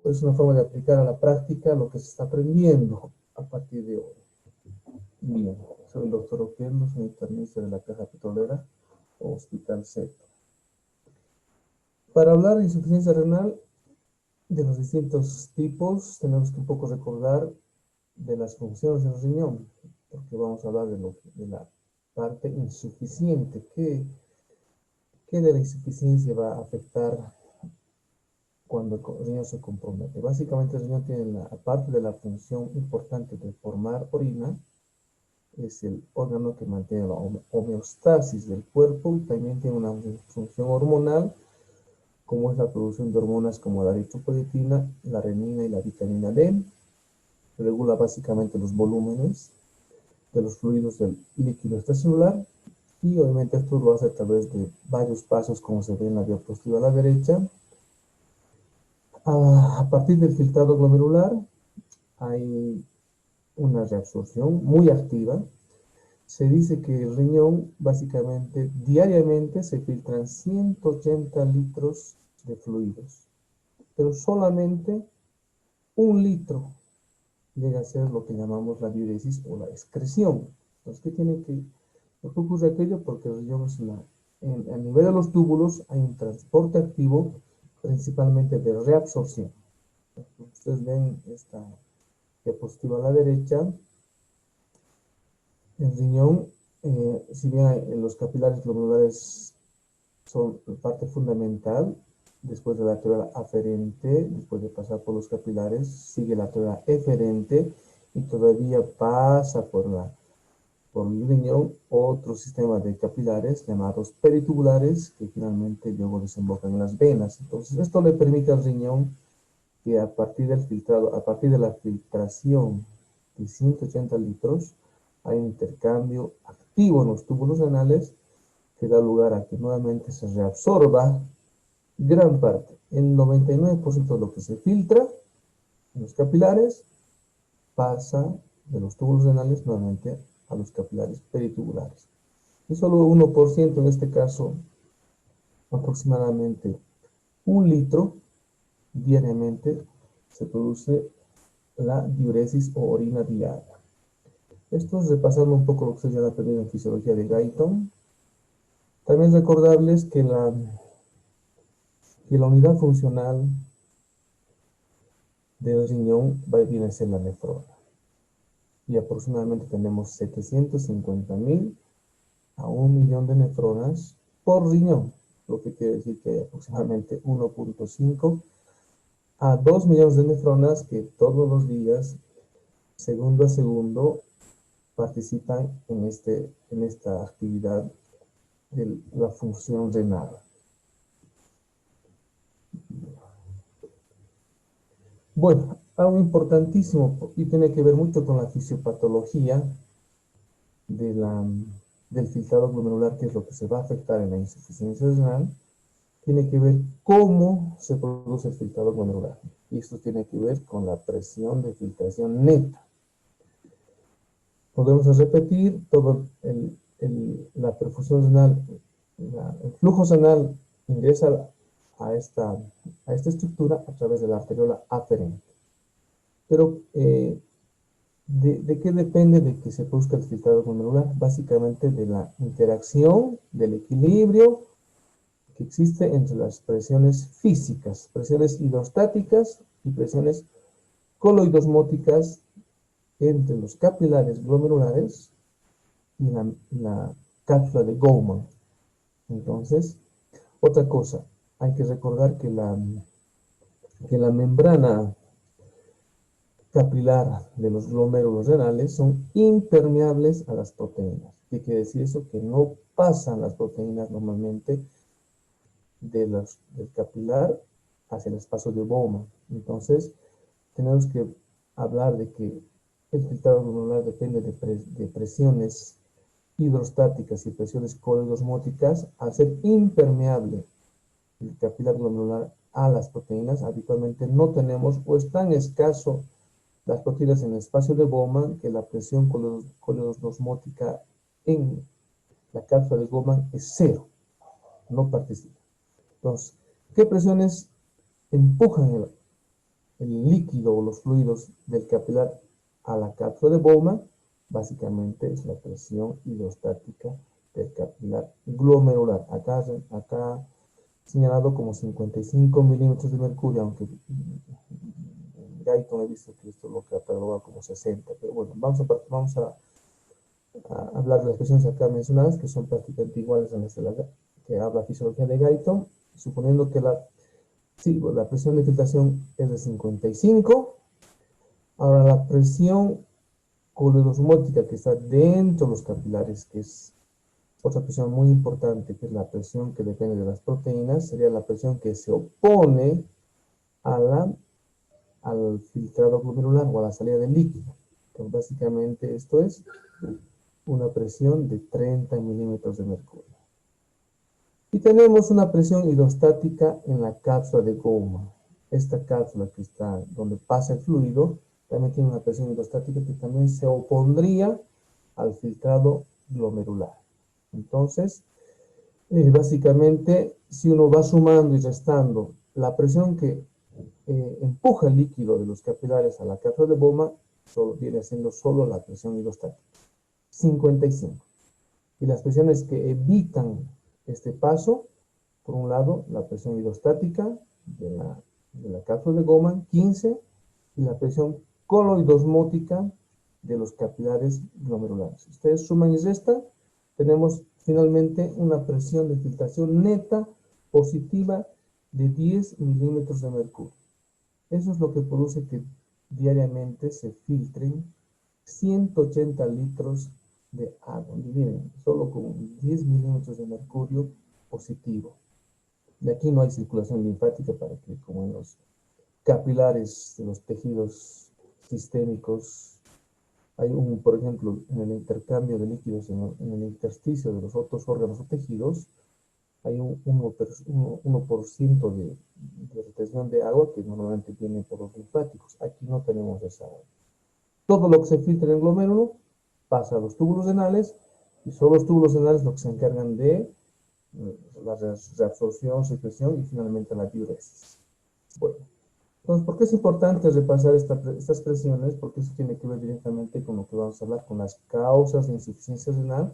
es una forma de aplicar a la práctica lo que se está aprendiendo a partir de hoy. Bien, soy el doctor Oquendo, soy internista de la Caja Petrolera, Hospital Seto. Para hablar de insuficiencia renal, de los distintos tipos, tenemos que un poco recordar de las funciones del riñón, porque vamos a hablar de la parte insuficiente. ¿Qué de la insuficiencia va a afectar cuando el riñón se compromete? Básicamente el riñón tiene, aparte de la función importante de formar orina, es el órgano que mantiene la homeostasis del cuerpo y también tiene una función hormonal, como es la producción de hormonas como la eritropoyetina, la renina y la vitamina D. Regula básicamente los volúmenes de los fluidos del líquido extracelular y obviamente esto lo hace a través de varios pasos, como se ve en la diapositiva a la derecha. A partir del filtrado glomerular hay una reabsorción muy activa. Se dice que el riñón básicamente diariamente se filtran 180 litros de fluidos, pero solamente 1 litro llega a ser lo que llamamos la diuresis o la excreción. Entonces, ¿por qué ocurre aquello? Porque el riñón es a nivel de los túbulos hay un transporte activo principalmente de reabsorción. Ustedes ven esta diapositiva a la derecha. El riñón, si bien los capilares glomerares son parte fundamental, después de la arteria aferente, después de pasar por los capilares, sigue la arteria eferente y todavía pasa por el riñón otro sistema de capilares llamados peritubulares que finalmente luego desembocan en las venas. Entonces esto le permite al riñón que a partir de la filtración de 180 litros, hay un intercambio activo en los túbulos renales que da lugar a que nuevamente se reabsorba gran parte, el 99% de lo que se filtra en los capilares pasa de los túbulos renales nuevamente a los capilares peritubulares. Y solo 1%, en este caso, aproximadamente 1 litro diariamente se produce la diuresis o orina diaria. Esto es repasando un poco lo que se ya ha aprendido en fisiología de Guyton. También recordarles que la unidad funcional del riñón viene a ser la nefrona. Y aproximadamente tenemos 750,000 a 1 millón de nefronas por riñón, lo que quiere decir que hay aproximadamente 1.5 a 2 millones de nefronas que todos los días, segundo a segundo, participan en esta actividad de la función renal. Bueno, algo importantísimo y tiene que ver mucho con la fisiopatología del filtrado glomerular, que es lo que se va a afectar en la insuficiencia renal, tiene que ver cómo se produce el filtrado glomerular. Y esto tiene que ver con la presión de filtración neta. Podemos repetir todo la perfusión renal, el flujo renal ingresa a esta estructura a través de la arteriola aferente. Pero, ¿de qué depende de que se produzca el filtrado glomerular? Básicamente de la interacción, del equilibrio que existe entre las presiones físicas, presiones hidrostáticas y presiones coloidosmóticas entre los capilares glomerulares y la cápsula de Bowman. Entonces, otra cosa, hay que recordar que la membrana capilar de los glomérulos renales son impermeables a las proteínas. ¿Qué quiere decir eso? Que no pasan las proteínas normalmente del capilar hacia el espacio de Bowman. Entonces, tenemos que hablar de que el filtrado glomerular depende de presiones hidrostáticas y presiones coloidosmóticas. Al ser impermeable el capilar glomerular a las proteínas, habitualmente no tenemos o es tan escaso las proteínas en el espacio de Bowman que la presión coloidosmótica en la cápsula de Bowman es cero, no participa. Entonces, ¿qué presiones empujan el líquido o los fluidos del capilar a la cápsula de Bowman, básicamente es la presión hidrostática del capilar glomerular. Acá señalado como 55 milímetros de mercurio, aunque Guyton he visto que esto lo cataloga como 60, pero bueno, vamos a hablar de las presiones acá mencionadas, que son prácticamente iguales a las de la que habla fisiología de Guyton, suponiendo que la presión de filtración es de 55. Ahora la presión coloidosmótica que está dentro de los capilares, que es otra presión muy importante, que es la presión que depende de las proteínas, sería la presión que se opone al filtrado glomerular o a la salida del líquido. Entonces, básicamente esto es una presión de 30 milímetros de mercurio. Y tenemos una presión hidrostática en la cápsula de goma. Esta cápsula que está donde pasa el fluido, también tiene una presión hidrostática que también se opondría al filtrado glomerular. Entonces, básicamente, si uno va sumando y restando la presión que empuja el líquido de los capilares a la cápsula de Bowman, viene siendo solo la presión hidrostática, 55. Y las presiones que evitan este paso, por un lado, la presión hidrostática de la cápsula de Bowman, 15, y la presión coloidosmótica de los capilares glomerulares. Si ustedes suman y restan, tenemos finalmente una presión de filtración neta positiva de 10 milímetros de mercurio. Eso es lo que produce que diariamente se filtren 180 litros de agua. Miren, solo con 10 milímetros de mercurio positivo. Y aquí no hay circulación linfática para que, como en los capilares de los tejidos sistémicos, hay por ejemplo, en el intercambio de líquidos en el intersticio de los otros órganos o tejidos, hay un 1% de retención de agua que normalmente viene por los linfáticos. Aquí no tenemos esa agua. Todo lo que se filtra en el glomérulo pasa a los túbulos renales y son los túbulos renales los que se encargan de la reabsorción, secreción y finalmente la diuresis. Bueno, entonces, ¿por qué es importante repasar estas presiones? Porque eso tiene que ver directamente con lo que vamos a hablar, con las causas de insuficiencia renal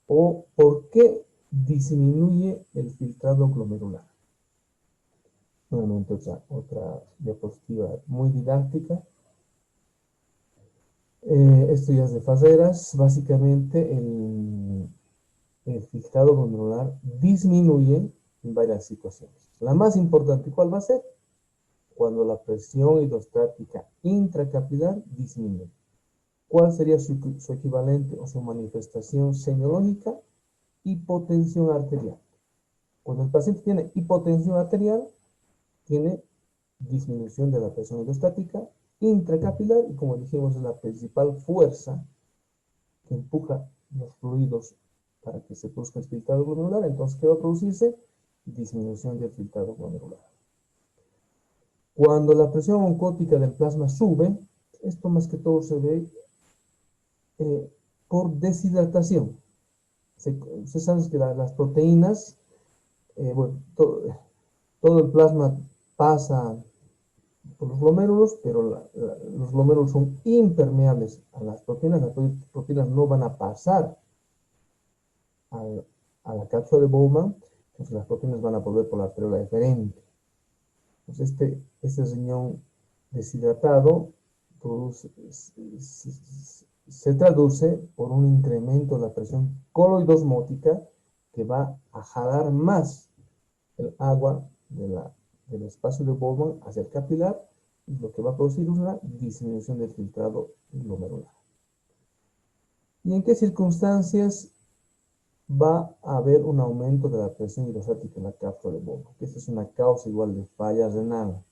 o por qué disminuye el filtrado glomerular. Nuevamente otra diapositiva muy didáctica. Esto ya es de Farreras. Básicamente el filtrado glomerular disminuye en varias situaciones. La más importante, ¿cuál va a ser? Cuando la presión hidrostática intracapilar disminuye. ¿Cuál sería su equivalente o su manifestación semiológica? Hipotensión arterial. Cuando el paciente tiene hipotensión arterial, tiene disminución de la presión hidrostática intracapilar y, como dijimos, es la principal fuerza que empuja los fluidos para que se produzca el filtrado glomerular. Entonces, ¿qué va a producirse? Disminución del filtrado glomerular. Cuando la presión oncótica del plasma sube, esto más que todo se ve por deshidratación. Se sabe que las proteínas, bueno, todo el plasma pasa por los glomérulos, pero los glomérulos son impermeables a las proteínas. Las proteínas no van a pasar a la cápsula de Bowman, entonces las proteínas van a volver por la arteriola deferente. Entonces este riñón deshidratado se traduce por un incremento de la presión coloidosmótica que va a jalar más el agua del espacio de Bowman hacia el capilar, y lo que va a producir una disminución del filtrado glomerular. ¿Y en qué circunstancias va a haber un aumento de la presión hidrostática en la cápsula de Bowman? Esta es una causa igual de falla renal.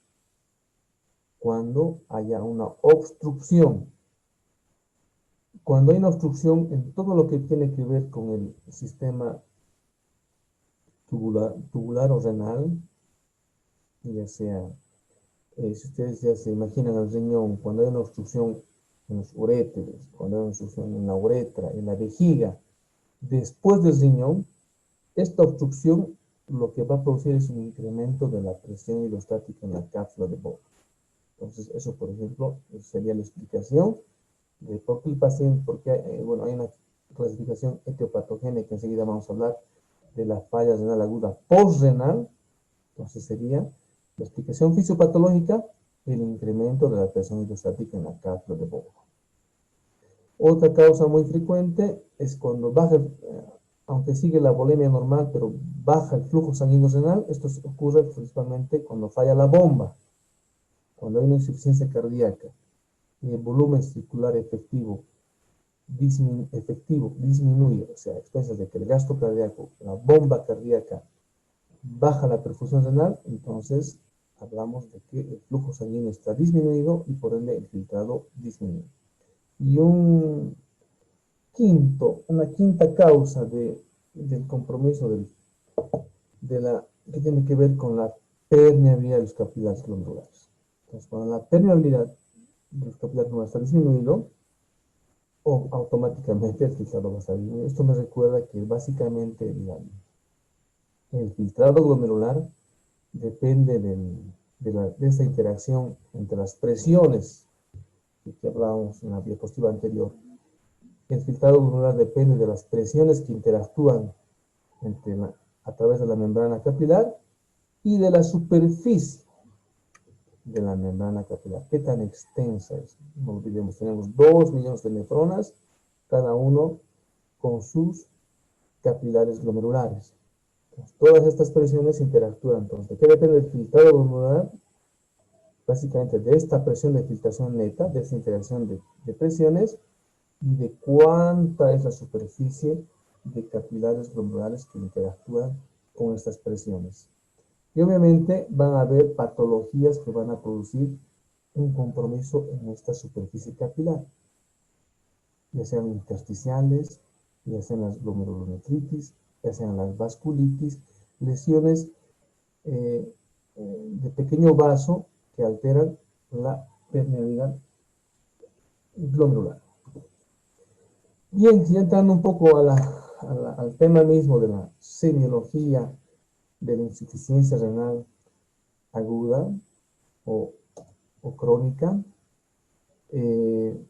Cuando haya una obstrucción. Cuando hay una obstrucción en todo lo que tiene que ver con el sistema tubular o renal, ya sea, si ustedes ya se imaginan el riñón, cuando hay una obstrucción en los uréteres, cuando hay una obstrucción en la uretra, en la vejiga, después del riñón, esta obstrucción lo que va a producir es un incremento de la presión hidrostática en la cápsula de Bowman. Entonces, eso, por ejemplo, sería la explicación de por qué el paciente, porque bueno, hay una clasificación etiopatogénica, enseguida vamos a hablar de la falla renal aguda postrenal. Entonces sería la explicación fisiopatológica, el incremento de la presión hidrostática en la cápsula de Bowman. Otra causa muy frecuente es cuando baja, aunque sigue la volemia normal, pero baja el flujo sanguíneo renal. Esto ocurre principalmente cuando falla la bomba, cuando hay una insuficiencia cardíaca y el volumen circular efectivo disminuye, o sea, a expensas de que el gasto cardíaco, la bomba cardíaca, baja la perfusión renal, entonces hablamos de que el flujo sanguíneo está disminuido y por ende el filtrado disminuye. Y una quinta causa del compromiso que tiene que ver con la permeabilidad de los capilares glandulares. Entonces, cuando la permeabilidad de los capilares glandulares está disminuido, o automáticamente el filtrado va a estar disminuido. Esto me recuerda que básicamente el filtrado glomerular depende de esta interacción entre las presiones que hablábamos en la diapositiva anterior. El filtrado glomerular depende de las presiones que interactúan a través de la membrana capilar y de la superficie de la membrana capilar. ¿Qué tan extensa es? No olvidemos, tenemos 2 millones de nefronas, cada uno con sus capilares glomerulares. Entonces, todas estas presiones interactúan. Entonces, ¿de qué depende el filtrado glomerular? Básicamente de esta presión de filtración neta, de esta interacción de presiones, y de cuánta es la superficie de capilares glomerulares que interactúan con estas presiones. Y obviamente van a haber patologías que van a producir un compromiso en esta superficie capilar, ya sean intersticiales, ya sean las glomerulonephritis, ya sean las vasculitis, lesiones de pequeño vaso que alteran la permeabilidad glomerular. Bien, ya entrando un poco al tema mismo de la semiología de la insuficiencia renal aguda o crónica, vean,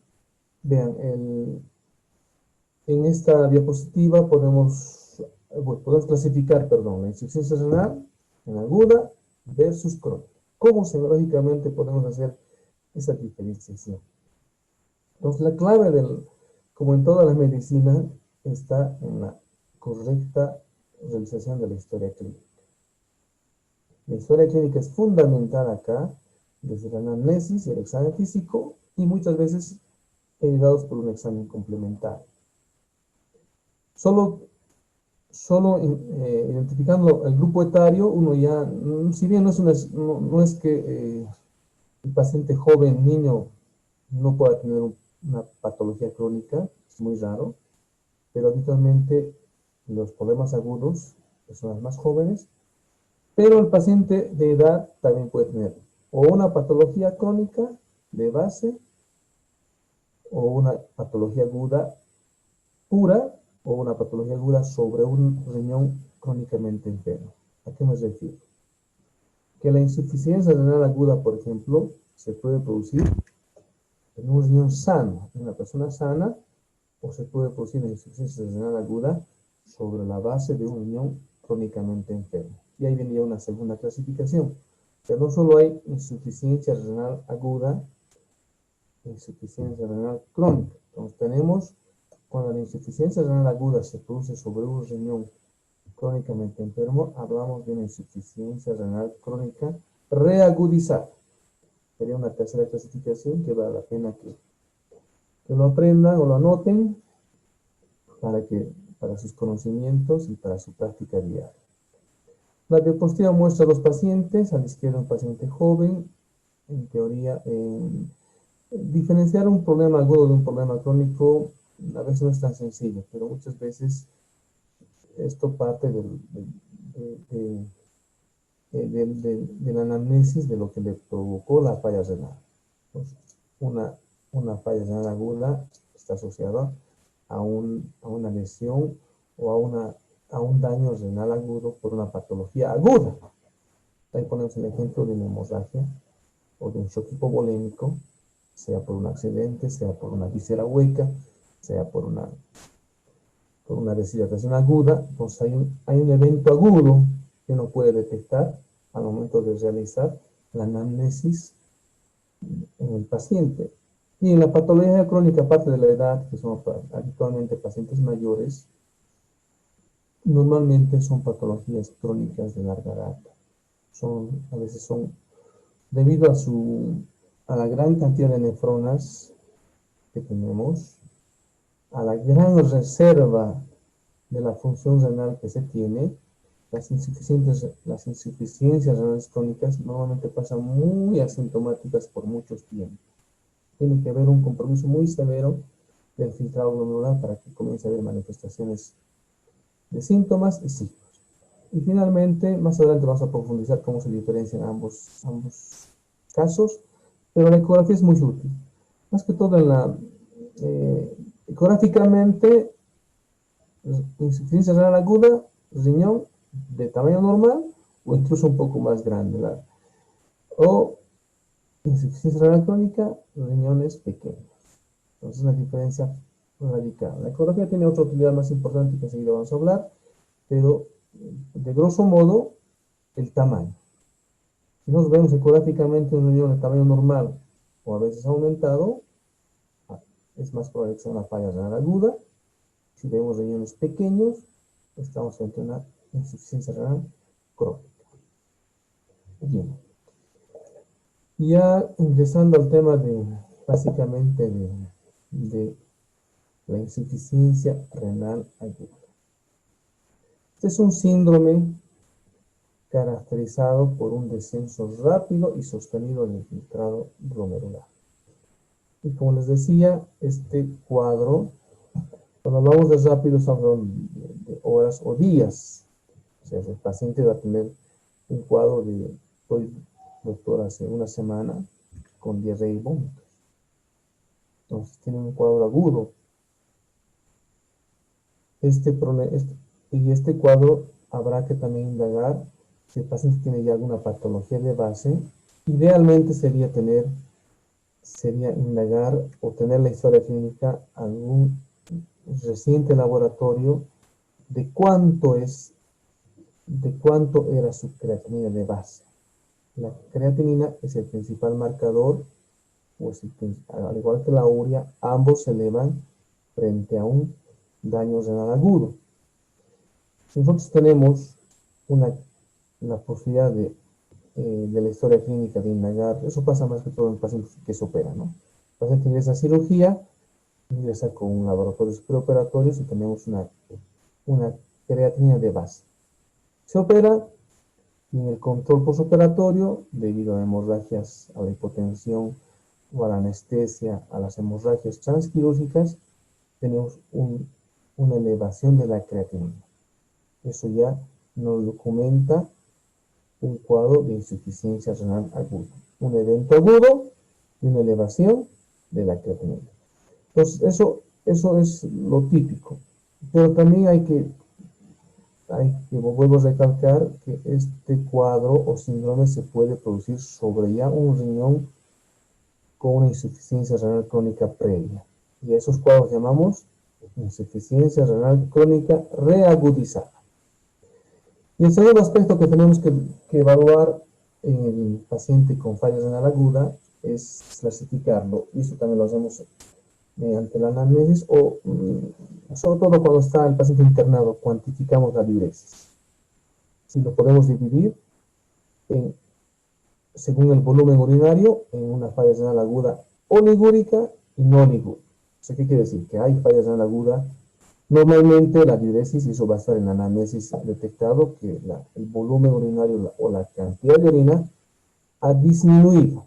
en esta diapositiva podemos clasificar, la insuficiencia renal en aguda versus crónica. ¿Cómo semiológicamente podemos hacer esa diferenciación? Entonces, la clave como en toda la medicina, está en la correcta realización de la historia clínica. La historia clínica es fundamental acá, desde la anamnesis y el examen físico, y muchas veces ayudados por un examen complementario. Solo identificando el grupo etario, uno ya, si bien no es que el paciente joven, niño, no pueda tener una patología crónica, es muy raro, pero habitualmente los problemas agudos, personas más jóvenes, pero el paciente de edad también puede tener o una patología crónica de base o una patología aguda pura o una patología aguda sobre un riñón crónicamente enfermo. ¿A qué me refiero? Que la insuficiencia renal aguda, por ejemplo, se puede producir en un riñón sano, en una persona sana, o se puede producir la insuficiencia renal aguda sobre la base de un riñón crónicamente enfermo. Y ahí vendría una segunda clasificación. O sea, no solo hay insuficiencia renal aguda, insuficiencia renal crónica. Entonces tenemos, cuando la insuficiencia renal aguda se produce sobre un riñón crónicamente enfermo, hablamos de una insuficiencia renal crónica reagudizada. Sería una tercera clasificación que vale la pena que lo aprendan o lo anoten para sus conocimientos y para su práctica diaria. La diapositiva muestra a los pacientes, a la izquierda un paciente joven, en teoría, diferenciar un problema agudo de un problema crónico a veces no es tan sencillo, pero muchas veces esto parte de la anamnesis de lo que le provocó la falla renal. Entonces, una falla renal aguda está asociada a una lesión o a un daño renal agudo por una patología aguda. Ahí ponemos el ejemplo de una hemorragia o de un shock hipovolémico, sea por un accidente, sea por una víscera hueca, sea por una deshidratación aguda, pues hay un evento agudo que uno puede detectar al momento de realizar la anamnesis en el paciente. Y en la patología crónica, aparte de la edad, que son habitualmente pacientes mayores, normalmente son patologías crónicas de larga data. A veces son debido a la gran cantidad de nefronas que tenemos, a la gran reserva de la función renal que se tiene, las insuficiencias renales crónicas normalmente pasan muy asintomáticas por muchos tiempos. Tiene que haber un compromiso muy severo del filtrado glomerular para que comience a haber manifestaciones de síntomas y signos. Y finalmente, más adelante vamos a profundizar cómo se diferencian ambos casos, pero la ecografía es muy útil. Más que todo ecográficamente, insuficiencia renal aguda, riñón de tamaño normal o incluso un poco más grande. O insuficiencia renal crónica, riñones pequeños. Entonces, la diferencia radical. La ecografía tiene otra utilidad más importante que enseguida vamos a hablar, pero de grosso modo, el tamaño. Si nos vemos ecográficamente un riñón de tamaño normal o a veces aumentado, es más probable que sea una falla renal aguda. Si vemos riñones pequeños, estamos frente a una insuficiencia renal crónica. Bien. Ya ingresando al tema básicamente de la insuficiencia renal aguda. Este es un síndrome caracterizado por un descenso rápido y sostenido del filtrado glomerular. Y como les decía, este cuadro, cuando hablamos de rápido, estamos de horas o días. O sea, el paciente va a tener un cuadro de, soy doctor hace una semana, con diarrea y vómitos. Entonces tiene un cuadro agudo. Este cuadro habrá que también indagar si el paciente tiene ya alguna patología de base. Idealmente sería indagar o tener la historia clínica, algún reciente laboratorio de cuánto era su creatinina de base. La creatinina es el principal marcador, al igual que la urea, ambos se elevan frente a un daño renal agudo. Si nosotros tenemos la posibilidad de la historia clínica de indagar, eso pasa más que todo en pacientes que se operan, ¿no? El paciente ingresa a cirugía, ingresa con un laboratorio preoperatorio y tenemos una creatinina de base. Se opera y en el control postoperatorio, debido a hemorragias, a la hipotensión o a la anestesia, a las hemorragias transquirúrgicas, tenemos una elevación de la creatinina. Eso ya nos documenta un cuadro de insuficiencia renal aguda. Un evento agudo y una elevación de la creatinina. Entonces, eso es lo típico. Pero también vuelvo a recalcar que este cuadro o síndrome se puede producir sobre ya un riñón con una insuficiencia renal crónica previa. Y a esos cuadros llamamos insuficiencia renal crónica reagudizada. Y el segundo aspecto que tenemos que evaluar en el paciente con falla renal aguda es clasificarlo. Y eso también lo hacemos mediante la anamnesis o sobre todo cuando está el paciente internado, cuantificamos la diuresis. Si lo podemos dividir según el volumen urinario en una falla renal aguda oligúrica y no oligúrica. ¿Qué quiere decir? Que hay falla renal aguda. Normalmente la diuresis, y eso va a estar en la anamnesis detectado, que el volumen urinario o la cantidad de orina ha disminuido.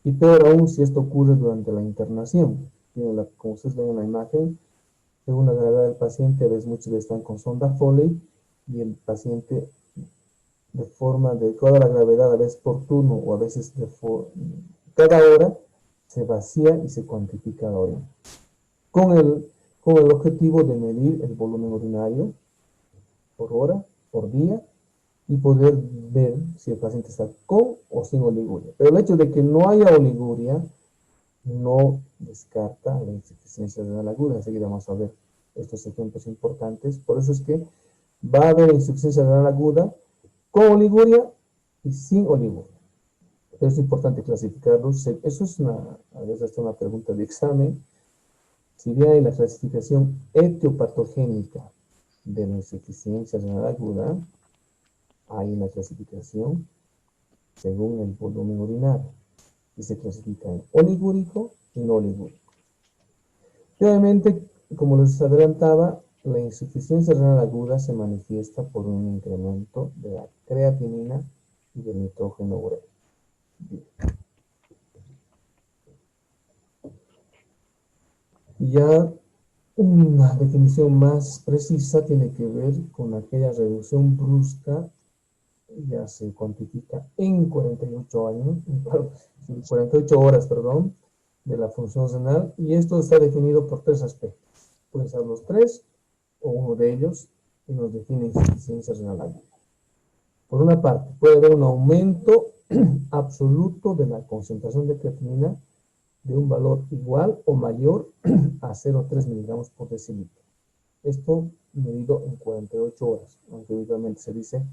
Y peor aún si esto ocurre durante la internación. Como ustedes ven en la imagen, según la gravedad del paciente, a veces muchos están con sonda Foley y el paciente de toda la gravedad, a veces por turno o a veces cada hora, se vacía y se cuantifica la orina. Con el objetivo de medir el volumen urinario por hora, por día, y poder ver si el paciente está con o sin oliguria. Pero el hecho de que no haya oliguria no descarta la insuficiencia renal aguda. Enseguida vamos a ver estos ejemplos importantes. Por eso es que va a haber insuficiencia renal aguda con oliguria y sin oliguria. Pero es importante clasificarlos. Eso es a veces hasta una pregunta de examen. Si bien hay la clasificación etiopatogénica de la insuficiencia renal aguda, hay una clasificación según el volumen urinario y se clasifica en oligúrico y no oligúrico. Y obviamente, como les adelantaba, la insuficiencia renal aguda se manifiesta por un incremento de la creatinina y del nitrógeno urea. Ya una definición más precisa tiene que ver con aquella reducción brusca, ya se cuantifica en 48 años, 48 horas, perdón, de la función renal, y esto está definido por tres aspectos. Pueden ser los tres o uno de ellos, y nos define insuficiencia renal aguda. Por una parte, puede haber un aumento absoluto de la concentración de creatinina de un valor igual o mayor a 0,3 miligramos por decilitro. Esto medido en 48 horas, aunque habitualmente se dice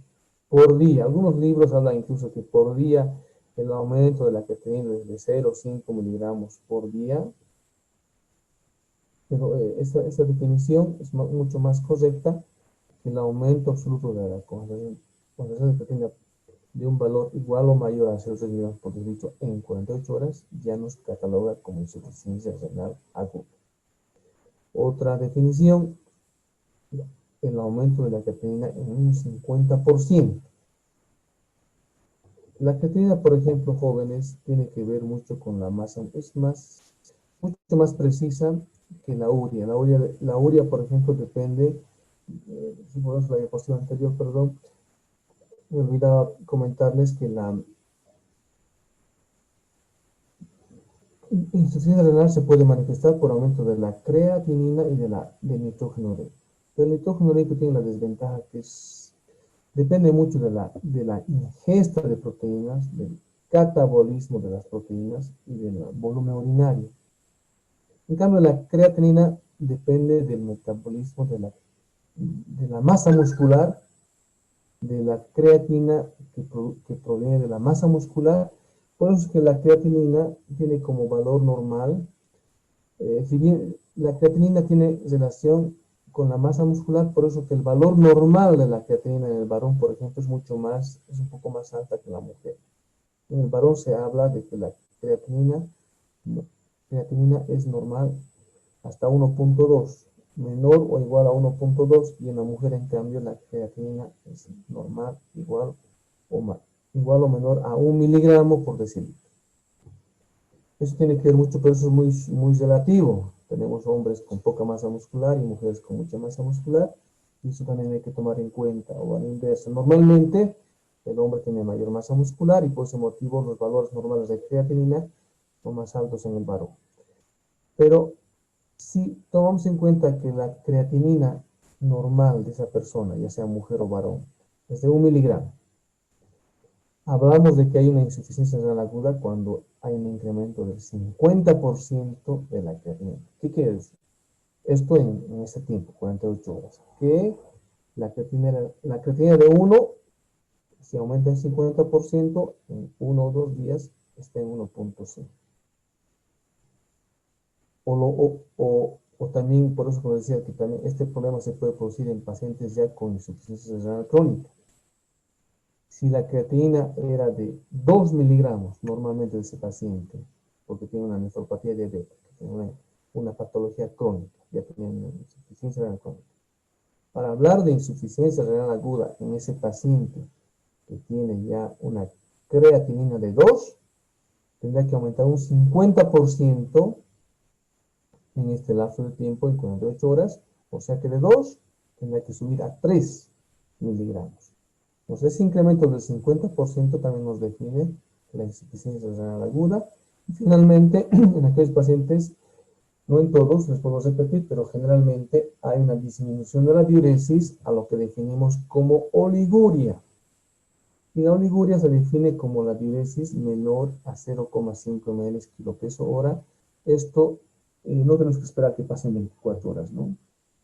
por día. Algunos libros hablan incluso que por día el aumento de la creatinina es de 0,5 miligramos por día, pero esta definición es mucho más correcta que el aumento absoluto de la concentración de creatinina de un valor igual o mayor a 0,3 miligramos por decilitro en 48 horas ya nos cataloga como insuficiencia renal aguda. Otra definición, el aumento de la creatinina en un 50%. La creatinina, por ejemplo, jóvenes, tiene que ver mucho con la masa, es mucho más precisa que la urea. La urea, por ejemplo, depende, si podemos la diapositiva anterior, perdón, me olvidaba comentarles que la insuficiencia renal se puede manifestar por aumento de la creatinina y del nitrógeno ureico. Pero el nitrógeno ureico tiene la desventaja que depende mucho de la ingesta de proteínas, del catabolismo de las proteínas y del volumen urinario. En cambio, la creatinina depende del metabolismo de la masa muscular, de la creatina que proviene de la masa muscular. Por eso es que la creatinina tiene como valor normal, si bien la creatinina tiene relación con la masa muscular, por eso que el valor normal de la creatinina en el varón, por ejemplo, es un poco más alta que en la mujer. En el varón se habla de que la creatinina es normal hasta 1,2, menor o igual a 1,2, y en la mujer, en cambio, la creatinina es normal, igual o menor a 1 miligramo por decilitro. Eso tiene que ver mucho, pero eso es muy relativo. Tenemos hombres con poca masa muscular y mujeres con mucha masa muscular, y eso también hay que tomar en cuenta, o a la inversa. Normalmente, el hombre tiene mayor masa muscular y por ese motivo los valores normales de creatinina son más altos en el varón. Pero si tomamos en cuenta que la creatinina normal de esa persona, ya sea mujer o varón, es de 1 miligramo, hablamos de que hay una insuficiencia renal aguda cuando hay un incremento del 50% de la creatinina. ¿Qué quiere decir? Esto en este tiempo, 48 horas. Que la creatinina de 1, si aumenta en 50%, en 1 o 2 días está en 1,5. O también, por eso como decía, que también este problema se puede producir en pacientes ya con insuficiencia renal crónica. Si la creatinina era de 2 miligramos normalmente de ese paciente, porque tiene una nefropatía diabética, tiene una patología crónica, ya tiene una insuficiencia renal crónica. Para hablar de insuficiencia renal aguda en ese paciente que tiene ya una creatinina de 2, tendrá que aumentar un 50% en este lapso de tiempo, en 48 horas, o sea que de 2 tendrá que subir a 3 miligramos. Entonces, ese incremento del 50% también nos define la insuficiencia renal aguda. Y finalmente, en aquellos pacientes, no en todos, les puedo repetir, pero generalmente hay una disminución de la diuresis a lo que definimos como oliguria. Y la oliguria se define como la diuresis menor a 0,5 ml kilo peso hora. Esto no tenemos que esperar que pasen 24 horas, ¿no?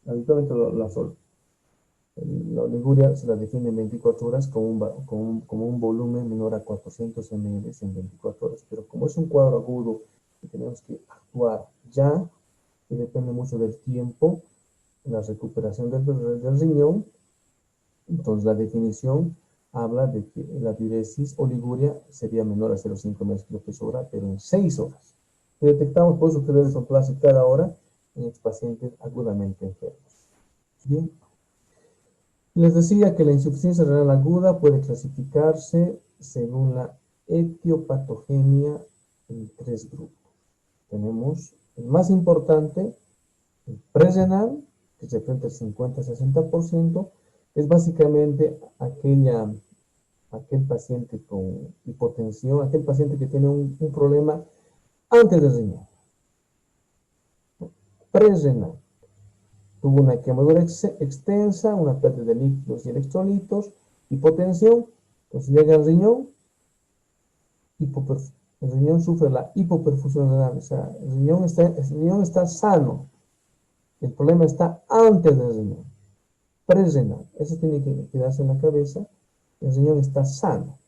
Habitualmente la oliguria se la define en 24 horas como un volumen menor a 400 ml en 24 horas. Pero como es un cuadro agudo y tenemos que actuar ya, y depende mucho del tiempo, la recuperación del riñón, entonces la definición habla de que la diuresis oliguria sería menor a 0,5 ml por hora, pero en 6 horas. Y detectamos por eso que debe controlarse cada hora en estos pacientes agudamente enfermos. Bien. Les decía que la insuficiencia renal aguda puede clasificarse según la etiopatogenia en 3 grupos. Tenemos el más importante, el prerenal, que representa el 50-60%, es básicamente aquel paciente con hipotensión, aquel paciente que tiene un problema antes del riñón. Prerenal. Tuvo una quemadura extensa, una pérdida de líquidos y electrolitos, hipotensión, entonces llega al riñón, el riñón sufre la hipoperfusión renal, o sea, el riñón está sano, el problema está antes del riñón, prerenal, eso tiene que quedarse en la cabeza, el riñón está sano,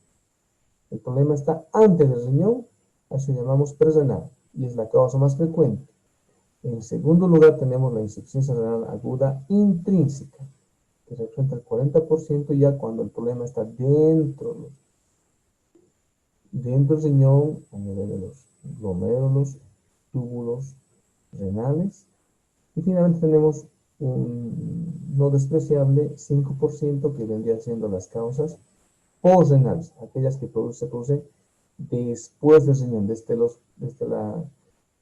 el problema está antes del riñón, a eso llamamos prerenal, y es la causa más frecuente. En segundo lugar tenemos la insuficiencia renal aguda intrínseca, que representa el 40% ya cuando el problema está dentro del riñón, a nivel de los glomérulos, túbulos renales. Y finalmente tenemos un no despreciable 5% que vendría siendo las causas postrenales, aquellas que se producen después del riñón, desde la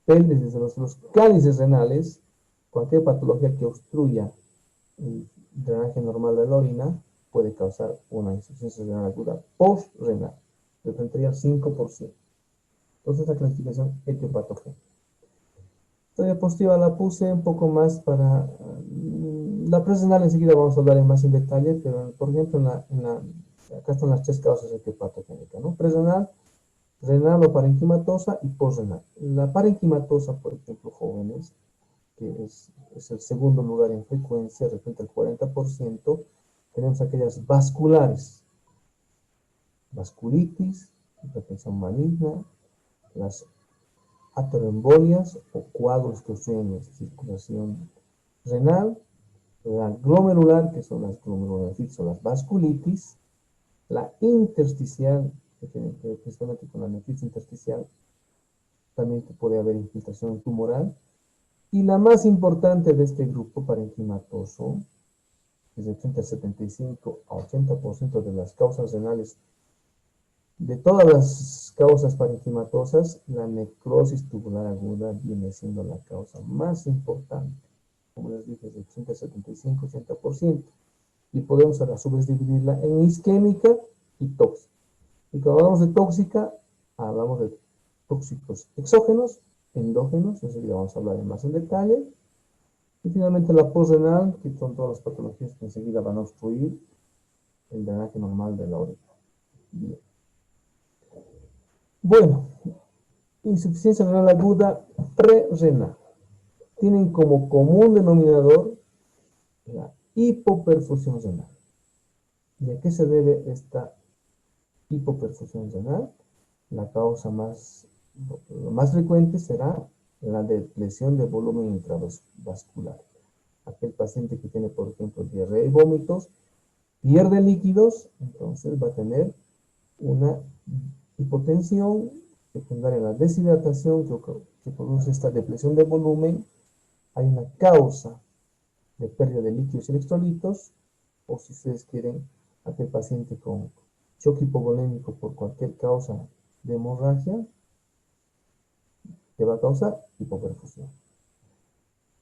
pelvis, desde los cálices renales, cualquier patología que obstruya el drenaje normal de la orina puede causar una insuficiencia renal aguda postrenal, representaría el 5%. Entonces, la clasificación etiopatogénica. Esta diapositiva la puse un poco más para la prerenal, enseguida vamos a hablar más en detalle, pero por ejemplo, acá están las 3 causas etiopatogénicas, ¿no? Prerenal, renal o parenquimatosa y postrenal. La parenquimatosa, por ejemplo, jóvenes, que es el segundo lugar en frecuencia, representa el 40%, tenemos aquellas vasculares, vasculitis, hipertensión maligna, las ateroembolias o coágulos que obstruyen la circulación renal, la glomerular, que son las glomerulonefritis o las vasculitis, la intersticial, que tiene que ver principalmente con la nefritis intersticial, también puede haber infiltración tumoral, y la más importante de este grupo parenquimatoso, que representa el 75 a 80% de las causas renales. De todas las causas parenquimatosas, la necrosis tubular aguda viene siendo la causa más importante. Como les dije, de 75-80%. Y podemos a su vez dividirla en isquémica y tóxica. Y cuando hablamos de tóxica, hablamos de tóxicos exógenos, endógenos, enseguida vamos a hablar más en detalle. Y finalmente la postrenal, que son todas las patologías que enseguida van a obstruir el drenaje normal de la orina. Bien. Bueno, insuficiencia renal aguda prerenal. Tienen como común denominador la hipoperfusión renal. ¿Y a qué se debe esta hipoperfusión renal? La causa más frecuente será la lesión de volumen intravascular. Aquel paciente que tiene, por ejemplo, diarrea y vómitos, pierde líquidos, entonces va a tener una hipotensión secundaria a la deshidratación que produce esta depresión de volumen. Hay una causa de pérdida de líquidos y electrolitos, o si ustedes quieren, aquel paciente con choque hipovolémico por cualquier causa de hemorragia, que va a causar hipoperfusión.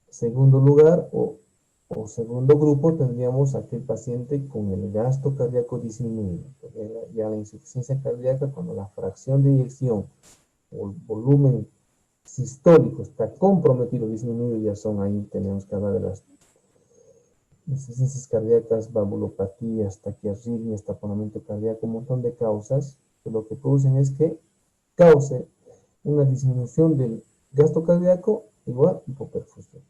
Segundo lugar, o segundo grupo, tendríamos aquel paciente con el gasto cardíaco disminuido. Ya la insuficiencia cardíaca, cuando la fracción de eyección o el volumen sistólico está comprometido, disminuido, ya son ahí, tenemos que hablar de las insuficiencias cardíacas, valvulopatías, taquiarritmias, taponamiento cardíaco, un montón de causas que lo que producen es que cause una disminución del gasto cardíaco igual hipoperfusión.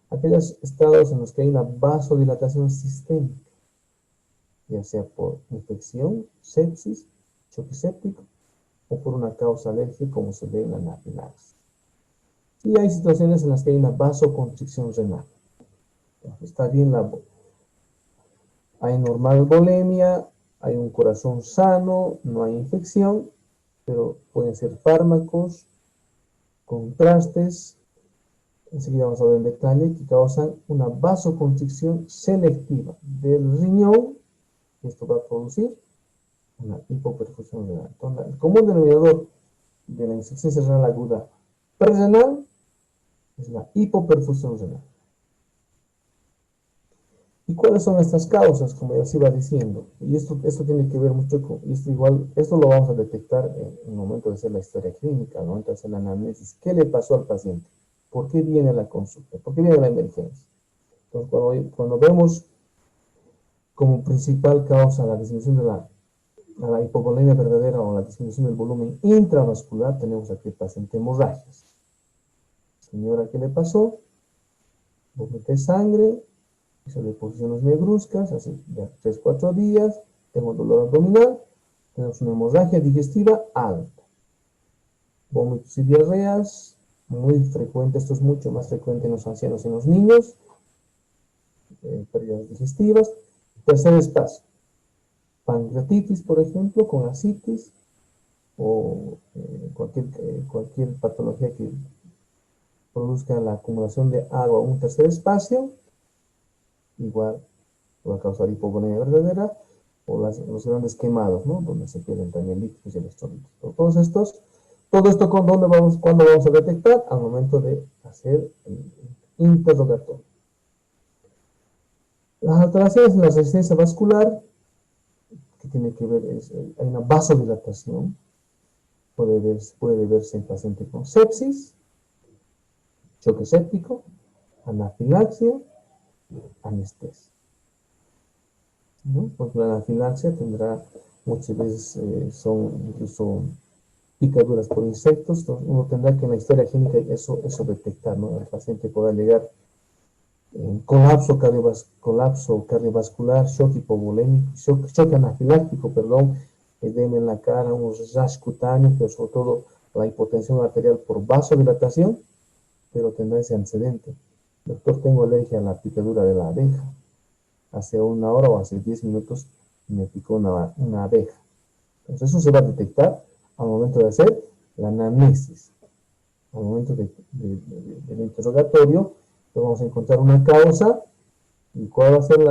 Aquellos estados en los que hay una vasodilatación sistémica, ya sea por infección, sepsis, choque séptico o por una causa alérgica como se ve en la anafilaxis. Y hay situaciones en las que hay una vasoconstricción renal. Entonces, está bien hay normal volemia, hay un corazón sano, no hay infección, pero pueden ser fármacos, contrastes, enseguida vamos a ver en detalle, que causan una vasoconstricción selectiva del riñón, y esto va a producir una hipoperfusión renal. Entonces, el común denominador de la insuficiencia renal aguda prerenal es la hipoperfusión renal. ¿Y cuáles son estas causas? Como ya se iba diciendo. Y esto tiene que ver mucho con, y esto lo vamos a detectar en el momento de hacer la historia clínica, en el momento de hacer la anamnesis. ¿Qué le pasó al paciente? ¿Por qué viene la consulta? ¿Por qué viene la emergencia? Entonces, cuando vemos como principal causa la disminución de la hipovolemia verdadera o la disminución del volumen intravascular, tenemos aquí el paciente hemorragias. Señora, ¿qué le pasó? Vomité sangre, hizo deposiciones negruzcas, hace ya 3-4 días, tengo dolor abdominal, tenemos una hemorragia digestiva alta. Vómitos y diarreas, muy frecuente, esto es mucho más frecuente en los ancianos y en los niños, pérdidas digestivas. Tercer espacio, pancreatitis, por ejemplo, con ascitis, o cualquier patología que produzca la acumulación de agua en un tercer espacio, igual va a causar hipovolemia verdadera, o los grandes quemados, ¿no? Donde se pierden también líquidos y electrolitos. Todo esto cuándo vamos a detectar? Al momento de hacer el interrogatorio. Las alteraciones en la resistencia vascular, que tiene que ver, hay una vasodilatación, puede verse en paciente con sepsis, choque séptico, anafilaxia, anestesia, ¿no? Porque la anafilaxia tendrá, muchas veces son incluso picaduras por insectos, entonces uno tendrá que en la historia clínica eso detectar, ¿no? El paciente podrá llegar en colapso cardiovascular, shock hipovolémico, shock anafiláctico, perdón, edema en la cara, unos rash cutáneos, pero sobre todo la hipotensión arterial por vasodilatación, pero tendrá ese antecedente. Doctor, tengo alergia a la picadura de la abeja. Hace 1 hora o hace 10 minutos me picó una abeja. Entonces eso se va a detectar al momento de hacer la anamnesis. Al momento del interrogatorio, pues vamos a encontrar una causa. ¿Y cuál va a ser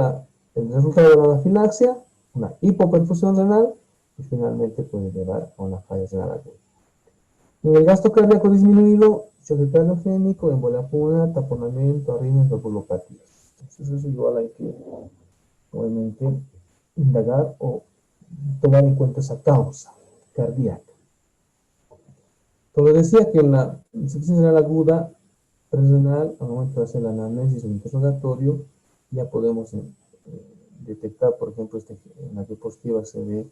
el resultado de la anafilaxia? Una hipoperfusión renal y finalmente puede llevar a una falla renal aguda. En el gasto cardíaco disminuido, choque cardiogénico, embolia pulmonar, taponamiento, arritmias, valvulopatías. Entonces eso igual hay que, obviamente, indagar o tomar en cuenta esa causa cardíaca. Como decía que en la insuficiencia renal aguda prerenal, al momento de hacer la anamnesis o interrogatorio, ya podemos detectar, por ejemplo, en la diapositiva se ve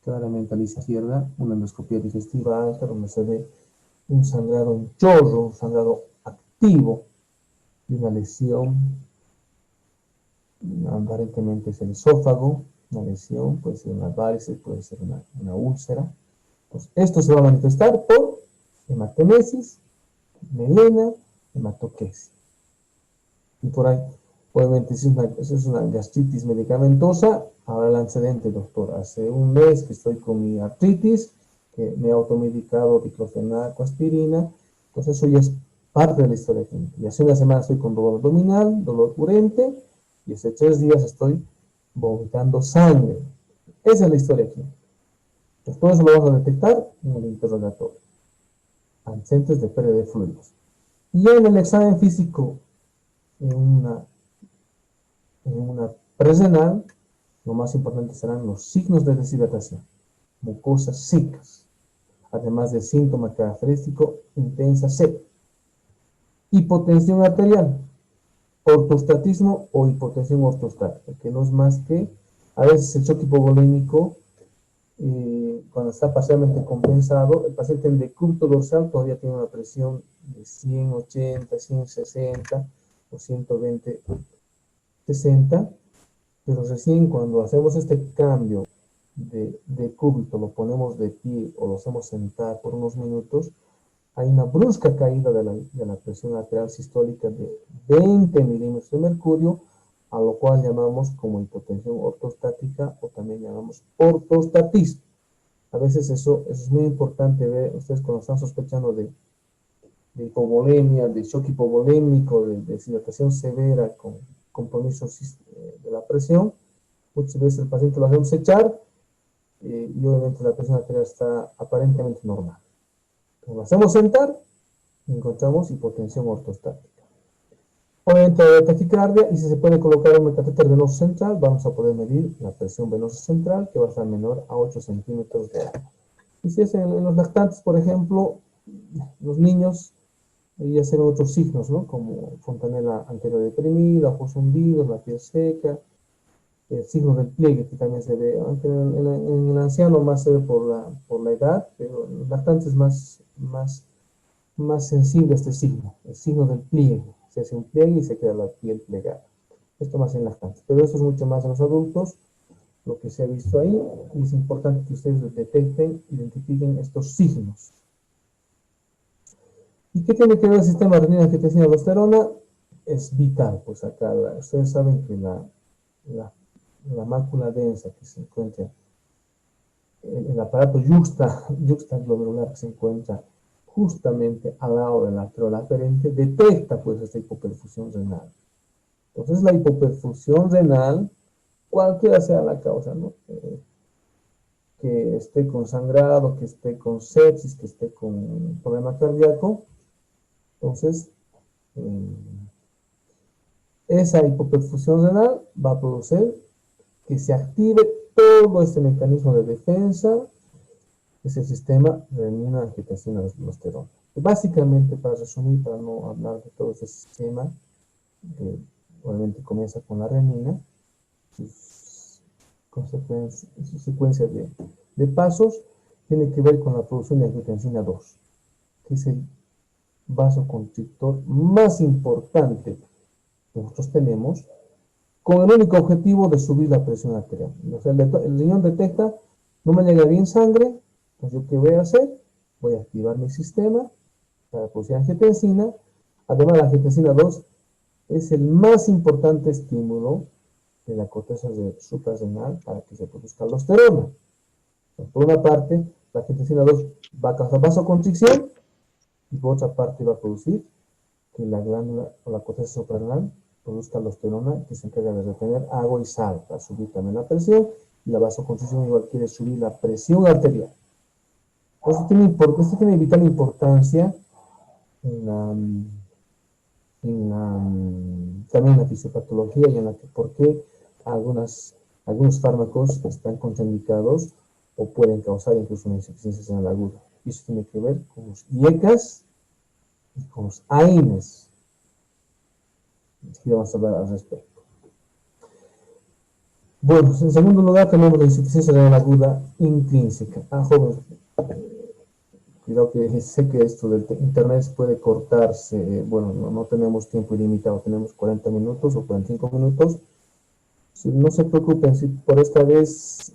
claramente a la izquierda una endoscopía digestiva alta, donde se ve un sangrado en chorro, un sangrado activo de una lesión, aparentemente es el esófago, una lesión, puede ser una varice, puede ser una úlcera. Pues esto se va a manifestar por hematemesis, melena, hematoquesia. Y por ahí, obviamente, si es una gastritis medicamentosa, ahora el antecedente, doctor. Hace un mes que estoy con mi artritis, que me he automedicado diclofenaco, aspirina, entonces eso ya es parte de la historia clínica. Y hace una semana estoy con dolor abdominal, dolor urente, y hace 3 días estoy vomitando sangre. Esa es la historia clínica. Entonces todo eso lo vamos a detectar en el interrogatorio. Antecedentes de pérdida de fluidos. Y en el examen físico, en una prerenal, lo más importante serán los signos de deshidratación, mucosas secas, además del síntoma característico, intensa sed, hipotensión arterial, ortostatismo o hipotensión ortostática, que no es más que a veces el shock hipovolémico, cuando está parcialmente compensado, el paciente en decúbito dorsal todavía tiene una presión de 180, 160 o 120, 60, pero recién cuando hacemos este cambio de decúbito, lo ponemos de pie o lo hacemos sentar por unos minutos, hay una brusca caída de la presión arterial sistólica de 20 milímetros de mercurio, a lo cual llamamos como hipotensión ortostática o también llamamos ortostatismo. A veces eso es muy importante ver, ustedes cuando están sospechando de hipovolemia, de shock hipovolémico, de deshidratación severa con compromiso de la presión, muchas veces el paciente lo hacemos echar y obviamente la presión arterial está aparentemente normal. Cuando lo hacemos sentar, encontramos hipotensión ortostática. Obviamente hay taquicardia y si se puede colocar un catéter venoso central, vamos a poder medir la presión venosa central que va a estar menor a 8 centímetros de agua. Y si es en los lactantes, por ejemplo, los niños, ya se ven otros signos, ¿no? Como fontanela anterior deprimida, ojos hundidos, la piel seca, el signo del pliegue que también se ve, aunque en el anciano más se ve por la edad, pero en los lactantes es más sensible este signo, el signo del pliegue. Se hace un pliegue y se queda la piel plegada. Esto más en lactantes, pero esto es mucho más en los adultos, lo que se ha visto ahí, y es importante que ustedes detecten, identifiquen estos signos. ¿Y qué tiene que ver el sistema renina-angiotensina-aldosterona? Es vital, pues acá ustedes saben que la mácula densa que se encuentra, el aparato yuxtaglomerular que se encuentra justamente al lado de la arteria aferente, detecta pues esta hipoperfusión renal. Entonces la hipoperfusión renal, cualquiera sea la causa, ¿no? Que esté con sangrado, que esté con sepsis, que esté con problema cardíaco, entonces esa hipoperfusión renal va a producir que se active todo este mecanismo de defensa, que es el sistema renina-angiotensina-aldosterona. Básicamente, para resumir, para no hablar de todo este sistema, que obviamente comienza con la renina, su secuencia de pasos, tiene que ver con la producción de angiotensina 2, que es el vasoconstrictor más importante que nosotros tenemos, con el único objetivo de subir la presión arterial. O sea, el riñón detecta, no me llega bien sangre, pues yo qué voy a hacer, voy a activar mi sistema para producir angiotensina. Además, la angiotensina 2 es el más importante estímulo de la corteza suprarrenal para que se produzca aldosterona. Por una parte, la angiotensina 2 va a causar vasoconstricción y por otra parte va a producir que la glándula o la corteza suprarrenal produzca aldosterona, que se encarga de retener agua y sal para subir también la presión, y la vasoconstricción igual quiere subir la presión arterial. Esto tiene vital importancia también en la fisiopatología y en la que por qué algunos fármacos están contraindicados o pueden causar incluso una insuficiencia renal aguda. Y eso tiene que ver con los IECAS y con los AINES. Aquí vamos a hablar al respecto. Bueno, en segundo lugar tenemos la insuficiencia renal aguda intrínseca. Jóvenes, cuidado que sé que esto del internet puede cortarse. Bueno, no tenemos tiempo ilimitado, tenemos 40 minutos o 45 minutos. No se preocupen, si por esta vez,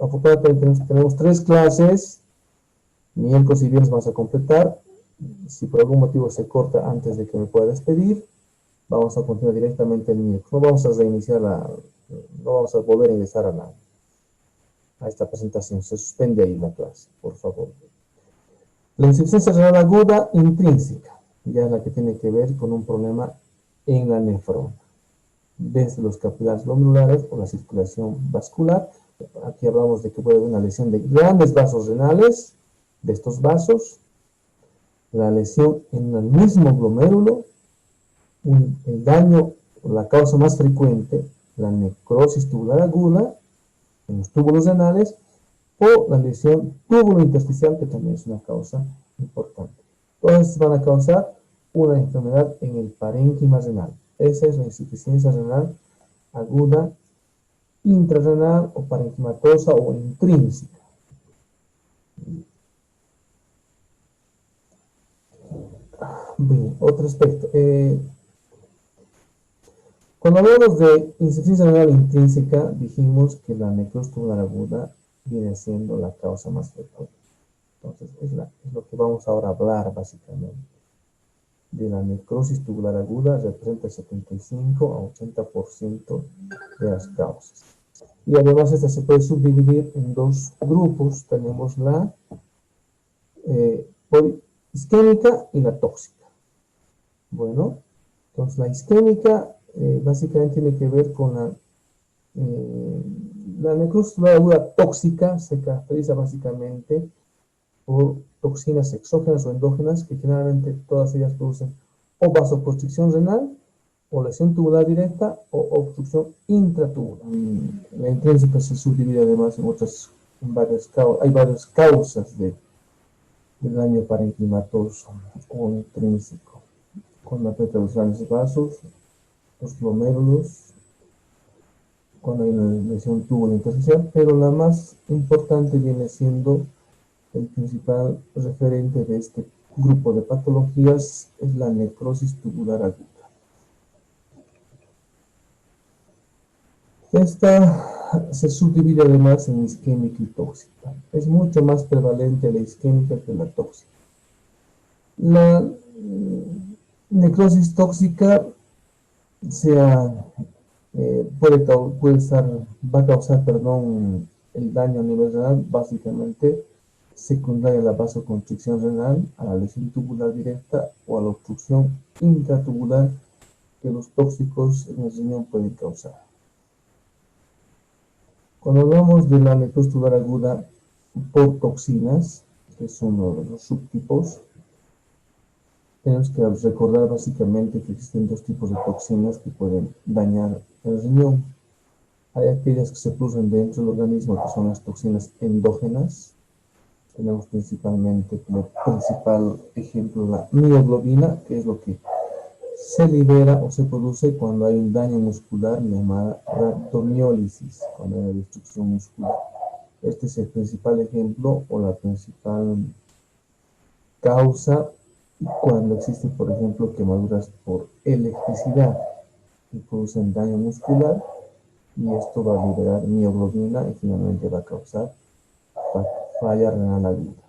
afortunadamente tenemos 3 clases, miércoles y viernes vamos a completar. Si por algún motivo se corta antes de que me pueda despedir, vamos a continuar directamente el miércoles. No vamos a reiniciar no vamos a volver a ingresar a esta presentación. Se suspende ahí la clase, por favor. La insuficiencia renal aguda intrínseca, ya es la que tiene que ver con un problema en la nefrona, desde los capilares glomerulares o la circulación vascular. Aquí hablamos de que puede haber una lesión de grandes vasos renales, de estos vasos, la lesión en el mismo glomérulo, el daño, la causa más frecuente, la necrosis tubular aguda en los túbulos renales, o la lesión túbulo intersticial, que también es una causa importante. Todas van a causar una enfermedad en el parénquima renal. Esa es la insuficiencia renal aguda, intrarrenal o parenquimatosa o intrínseca. Bien, otro aspecto. Cuando hablamos de insuficiencia renal intrínseca, dijimos que la necrosis tubular aguda viene siendo la causa más frecuente. Entonces, es lo que vamos ahora a hablar básicamente. De la necrosis tubular aguda representa el 75 a 80% de las causas. Y además esta se puede subdividir en dos grupos. Tenemos la isquémica y la tóxica. Bueno, entonces la isquémica básicamente tiene que ver con la necrosis tubular aguda tóxica. Se caracteriza básicamente por toxinas exógenas o endógenas, que generalmente todas ellas producen o vasoconstricción renal, o lesión tubular directa, o obstrucción intratubular. La intrínseca se subdivide además hay varias causas de daño parenquimatoso o intrínseco, cuando afecta los grandes vasos, los glomérulos, cuando hay una lesión tubular intersticial, pero la más importante viene siendo el principal referente de este grupo de patologías es la necrosis tubular aguda. Esta se subdivide además en isquémica y tóxica. Es mucho más prevalente la isquémica que la tóxica. La necrosis tóxica va a causar el daño a nivel renal, básicamente secundaria a la vasoconstricción renal, a la lesión tubular directa o a la obstrucción intratubular que los tóxicos en el riñón pueden causar. Cuando hablamos de la necrosis tubular aguda por toxinas, que es uno de los subtipos, tenemos que recordar básicamente que existen dos tipos de toxinas que pueden dañar el riñón. Hay aquellas que se producen dentro del organismo, que son las toxinas endógenas. Tenemos principalmente como principal ejemplo la mioglobina, que es lo que se libera o se produce cuando hay un daño muscular llamada rhabdomiólisis, cuando hay una destrucción muscular. Este es el principal ejemplo o la principal causa cuando existen, por ejemplo, quemaduras por electricidad que producen daño muscular, y esto va a liberar mioglobina y finalmente va a causar falla renal aguda.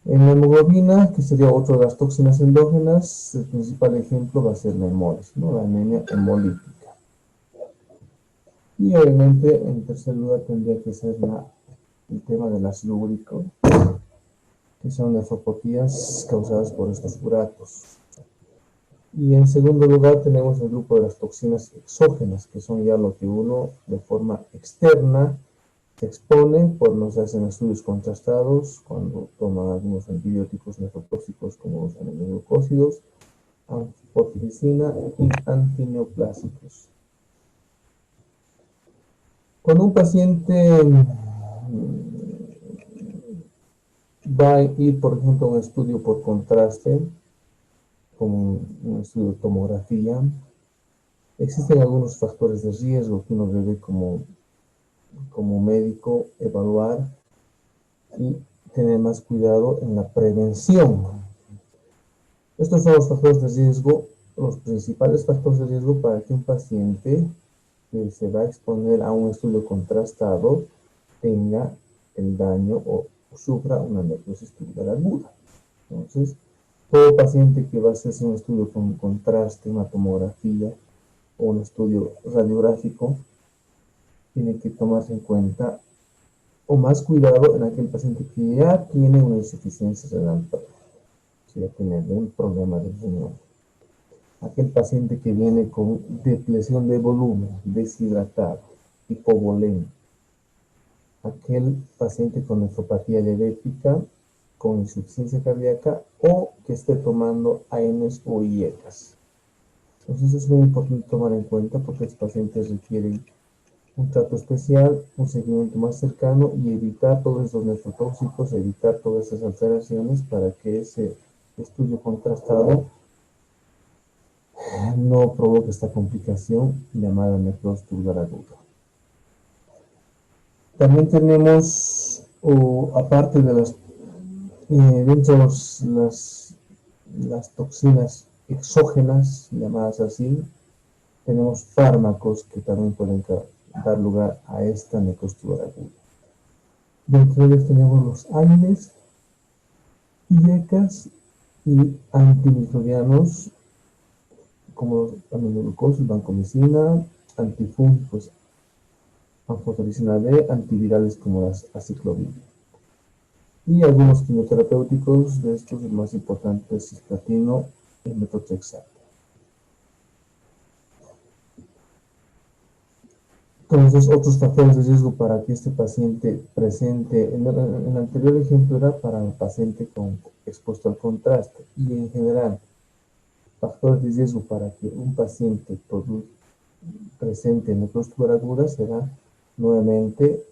En la hemoglobina, que sería otra de las toxinas endógenas, el principal ejemplo va a ser la hemolis, ¿no? La anemia hemolítica. Y obviamente, en tercer lugar, tendría que ser el tema del ácido úrico, que son nefropatías causadas por estos uratos. Y en segundo lugar tenemos el grupo de las toxinas exógenas, que son ya lo que uno de forma externa se expone cuando se hacen estudios contrastados, cuando toma algunos antibióticos nefrotóxicos como los aminoglucósidos, angifotericina y antineoplásicos. Cuando un paciente va a ir, por ejemplo, a un estudio por contraste, como un estudio de tomografía, existen algunos factores de riesgo que uno debe como médico evaluar y tener más cuidado en la prevención. Estos son los factores de riesgo, los principales factores de riesgo para que un paciente que se va a exponer a un estudio contrastado tenga el daño o sufra una necrosis tubular aguda. Entonces, todo paciente que va a hacerse un estudio con contraste, una tomografía o un estudio radiográfico, tiene que tomarse en cuenta o más cuidado en aquel paciente que ya tiene una insuficiencia renal, si ya tiene algún problema de riñón. Aquel paciente que viene con depresión de volumen, deshidratado, hipovolemia. Aquel paciente con nefropatía diabética, con insuficiencia cardíaca o que esté tomando ANs o IECAS. Entonces es muy importante tomar en cuenta porque estos pacientes requieren un trato especial, un seguimiento más cercano y evitar todos esos nefrotóxicos, evitar todas esas alteraciones para que ese estudio contrastado no provoca esta complicación llamada necrosis tubular aguda. También tenemos, aparte de dentro de las toxinas exógenas, llamadas así, tenemos fármacos que también pueden dar lugar a esta necrosis tubular aguda. Dentro de ellos tenemos los AINES, IECAS y antimicrobianos, como aminoglucosis, vancomicina, antifúngicos, anfotericina B, antivirales como las aciclovir. Y algunos quimioterapéuticos, de estos el más importante es cisplatino y metotrexato. Entonces, otros factores de riesgo para que este paciente presente, en el anterior ejemplo era para el paciente expuesto al contraste, y en general, factores de riesgo para que un paciente presente necrosis tubular aguda será nuevamente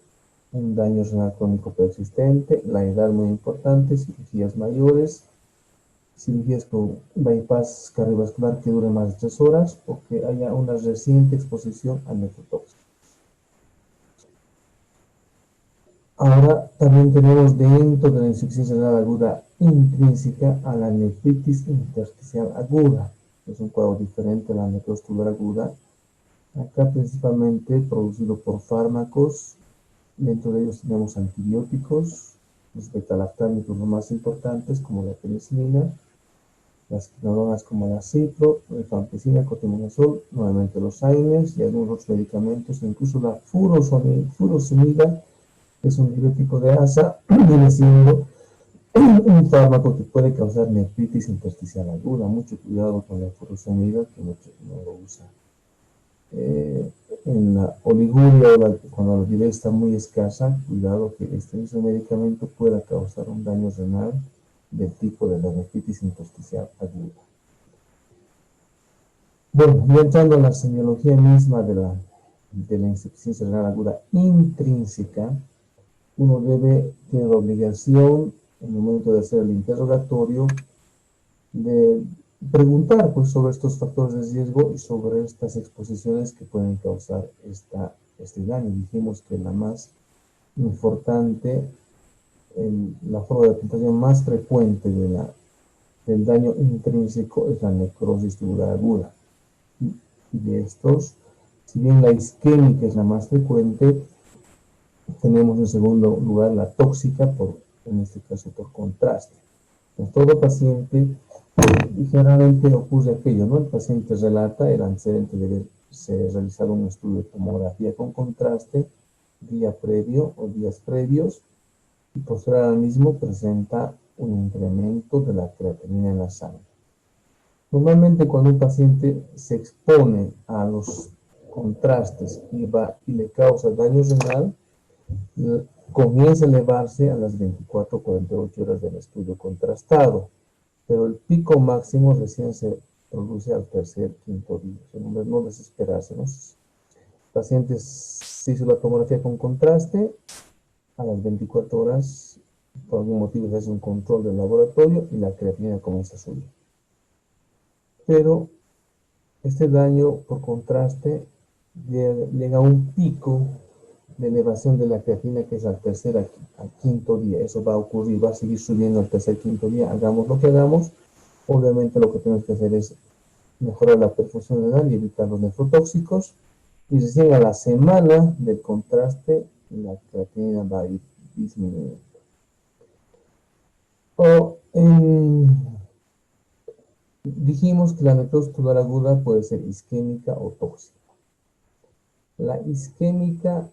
un daño renal crónico persistente, la edad muy importante, cirugías mayores, cirugías con bypass cardiovascular que dure más de 3 horas o que haya una reciente exposición a nefrotóxico. Ahora también tenemos dentro de la insuficiencia renal aguda intrínseca a la nefritis intersticial aguda. Es un cuadro diferente a la necrosis tubular aguda. Acá principalmente producido por fármacos. Dentro de ellos tenemos antibióticos, los betalactámicos los más importantes, como la penicilina, las quinolonas como la cipro, rifampicina, cotrimoxazol, nuevamente los AINES y algunos otros medicamentos, incluso la furosemida, que es un antibiótico de ASA, viene siendo un fármaco que puede causar nefritis intersticial aguda. Mucho cuidado con la furosemida, que muchos no lo usan. En la oliguria, cuando la oliguria está muy escasa, cuidado que este mismo medicamento pueda causar un daño renal del tipo de la nefritis intersticial aguda. Bueno, ya entrando a la semiología misma de la insuficiencia renal aguda intrínseca, uno tiene la obligación, en el momento de hacer el interrogatorio, de preguntar pues, sobre estos factores de riesgo y sobre estas exposiciones que pueden causar este daño. Dijimos que la más importante, la forma de presentación más frecuente del daño intrínseco es la necrosis tubular aguda. Y de estos, si bien la isquémica es la más frecuente, tenemos en segundo lugar la tóxica, en este caso por contraste. En todo paciente, y generalmente ocurre aquello, ¿no? El paciente relata el antecedente de haberse realizado un estudio de tomografía con contraste día previo o días previos, y posterior al mismo presenta un incremento de la creatinina en la sangre. Normalmente cuando un paciente se expone a los contrastes y le causa daño renal, comienza a elevarse a las 24 o 48 horas del estudio contrastado, pero el pico máximo recién se produce al tercer, quinto día. No desesperarse, ¿no? El paciente se hizo la tomografía con contraste, a las 24 horas, por algún motivo se hace un control del laboratorio y la creatinina comienza a subir. Pero este daño por contraste llega a un pico de elevación de la creatina que es al tercer, al quinto día. Eso va a ocurrir, va a seguir subiendo al tercer, quinto día. Hagamos lo que hagamos. Obviamente lo que tenemos que hacer es mejorar la perfusión renal y evitar los nefrotóxicos. Y recién a la semana del contraste, la creatinina va a ir disminuyendo. Dijimos que la necrosis tubular aguda puede ser isquémica o tóxica. La isquémica,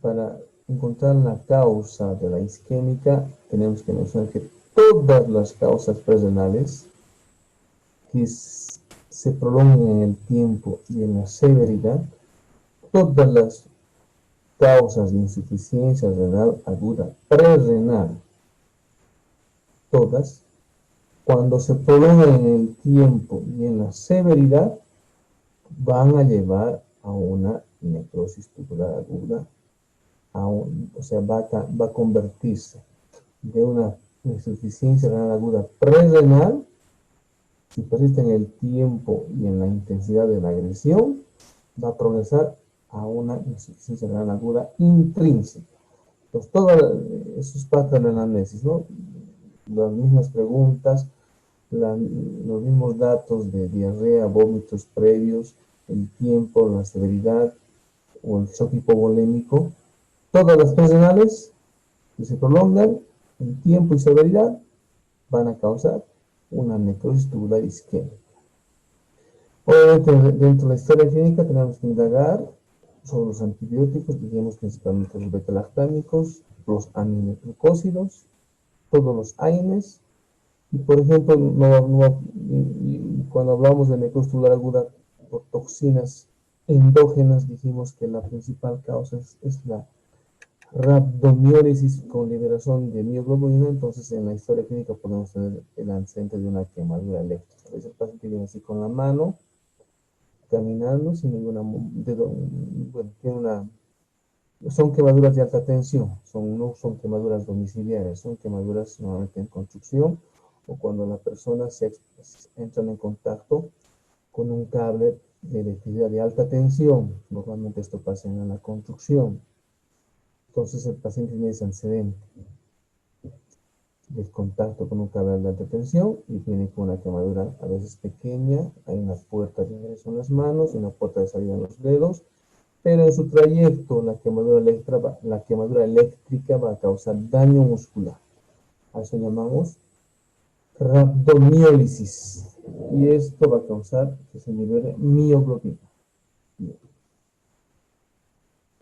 para encontrar la causa de la isquémica, tenemos que mencionar que todas las causas presrenales que se prolongan en el tiempo y en la severidad, todas las causas de insuficiencia renal aguda prerrenal, todas, cuando se prolongan en el tiempo y en la severidad, van a llevar a una necrosis tubular aguda, o sea, va a convertirse de una insuficiencia renal aguda prerrenal si persiste en el tiempo y en la intensidad de la agresión, va a progresar a una insuficiencia renal aguda intrínseca. Entonces, todo eso es parte de la anamnesis, ¿no? Las mismas preguntas, los mismos datos de diarrea, vómitos previos, el tiempo, la severidad o el shock hipovolémico. Todas las tres renales que se prolongan en tiempo y severidad van a causar una necrosis tubular isquémica. Obviamente, dentro de la historia clínica tenemos que indagar sobre los antibióticos, dijimos principalmente los beta-lactámicos, los aminoglucósidos, todos los AINES, y por ejemplo, cuando hablamos de necrosis tubular aguda por toxinas endógenas, dijimos que la principal causa es la rhabdomiólisis con liberación de mioglobina. Entonces en la historia clínica podemos tener el antecedente de una quemadura eléctrica. A veces el paciente viene así con la mano, caminando sin ninguna dedo, bueno, tiene una, son quemaduras de alta tensión, no son quemaduras domiciliarias, son quemaduras normalmente en construcción o cuando la persona entra en contacto con un cable de electricidad de alta tensión. Normalmente esto pasa en la construcción. Entonces el paciente tiene ese antecedente de contacto con un cable de alta tensión y viene con una quemadura a veces pequeña. Hay una puerta de ingreso en las manos y una puerta de salida en los dedos, pero en su trayecto la quemadura eléctrica va a causar daño muscular. A eso llamamos rhabdomiólisis y esto va a causar que se libere mioglobina.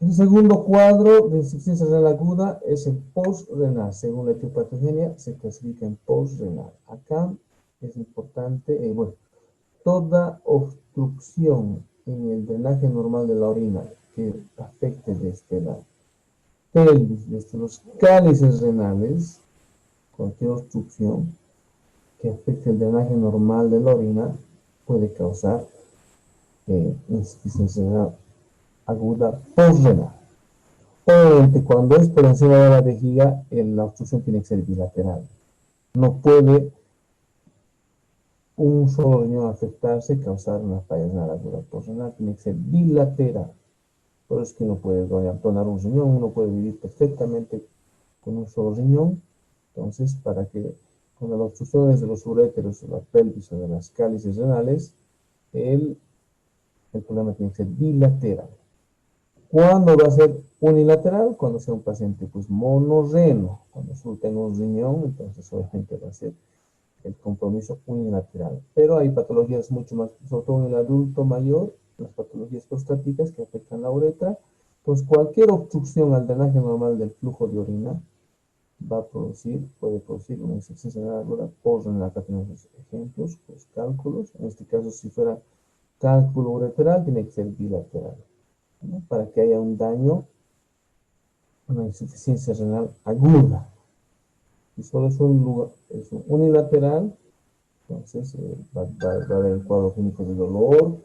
El segundo cuadro de insuficiencia renal aguda es el postrenal. Según la etiopatogenia, se clasifica en postrenal. Acá es importante, bueno, toda obstrucción en el drenaje normal de la orina que afecte desde la pelvis, desde los cálices renales, cualquier obstrucción que afecte el drenaje normal de la orina puede causar insuficiencia renal aguda postrenal. Obviamente, cuando es por encima de la vejiga, la obstrucción tiene que ser bilateral. No puede un solo riñón afectarse y causar una falla renal aguda postrenal, tiene que ser bilateral. Por eso es que uno puede donar un riñón, uno puede vivir perfectamente con un solo riñón. Entonces, para que cuando la obstrucción es de los uréteros, de la pelvis o de las cálices renales, el problema tiene que ser bilateral. ¿Cuándo va a ser unilateral? Cuando sea un paciente pues monorreno. Cuando solo tenga un riñón, entonces obviamente va a ser el compromiso unilateral. Pero hay patologías mucho más, sobre todo en el adulto mayor, las patologías prostáticas que afectan la uretra. Pues cualquier obstrucción al drenaje normal del flujo de orina puede producir una insuficiencia renal aguda postrenal. Acá tenemos los ejemplos, los cálculos. En este caso, si fuera cálculo ureteral, tiene que ser bilateral, ¿no? Para que haya un daño, una insuficiencia renal aguda. Si solo es un unilateral, entonces va a haber el cuadro clínico de dolor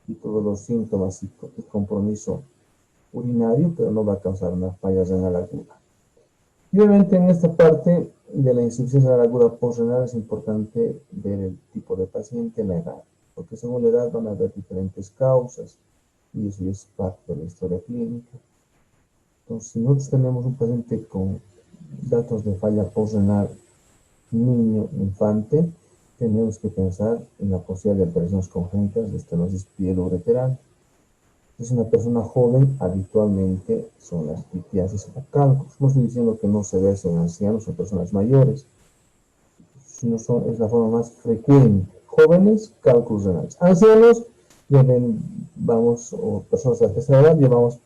y todos los síntomas y compromiso urinario, pero no va a causar una falla renal aguda. Y obviamente en esta parte de la insuficiencia renal aguda postrenal es importante ver el tipo de paciente, la edad, porque según la edad van a haber diferentes causas y eso es parte de la historia clínica. Entonces, si nosotros tenemos un paciente con datos de falla postrenal, niño, infante, tenemos que pensar en la posibilidad de alteraciones congénitas de estenosis pielo-ureteral. Si es una persona joven, habitualmente son las litiasis o cálculos. No estoy diciendo que no se ve en ancianos o personas mayores, sino es la forma más frecuente. Jóvenes, cálculos renales. Ancianos, o personas de la tercera edad, llevamos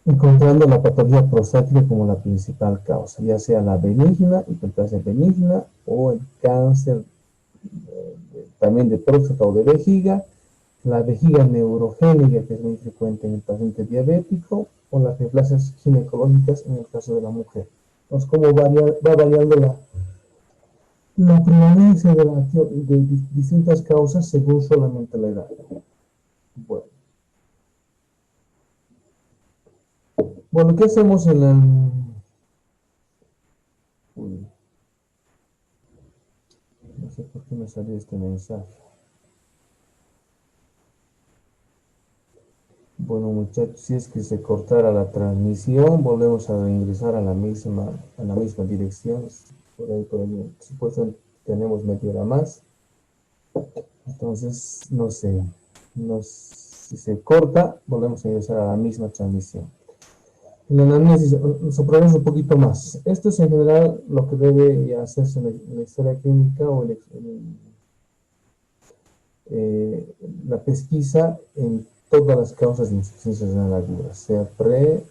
encontrando la patología prostática como la principal causa, ya sea la benigna, hiperplasia benigna, o el cáncer también de próstata o de vejiga, la vejiga neurogénica, que es muy frecuente en el paciente diabético, o las neoplasias ginecológicas en el caso de la mujer. Entonces, cómo va variando la prevalencia de distintas causas según solamente la edad. Bueno, ¿qué hacemos en la... Uy, no sé por qué me salió este mensaje? Bueno, muchachos, si es que se cortara la transmisión, volvemos a reingresar a la misma dirección. Por ahí, supuestamente tenemos media hora más. Entonces, no sé, si se corta, volvemos a ingresar a la misma transmisión. El análisis, nos aprobamos un poquito más. Esto es en general lo que debe hacerse en la historia clínica o la pesquisa en todas las causas de insuficiencia renal aguda, sea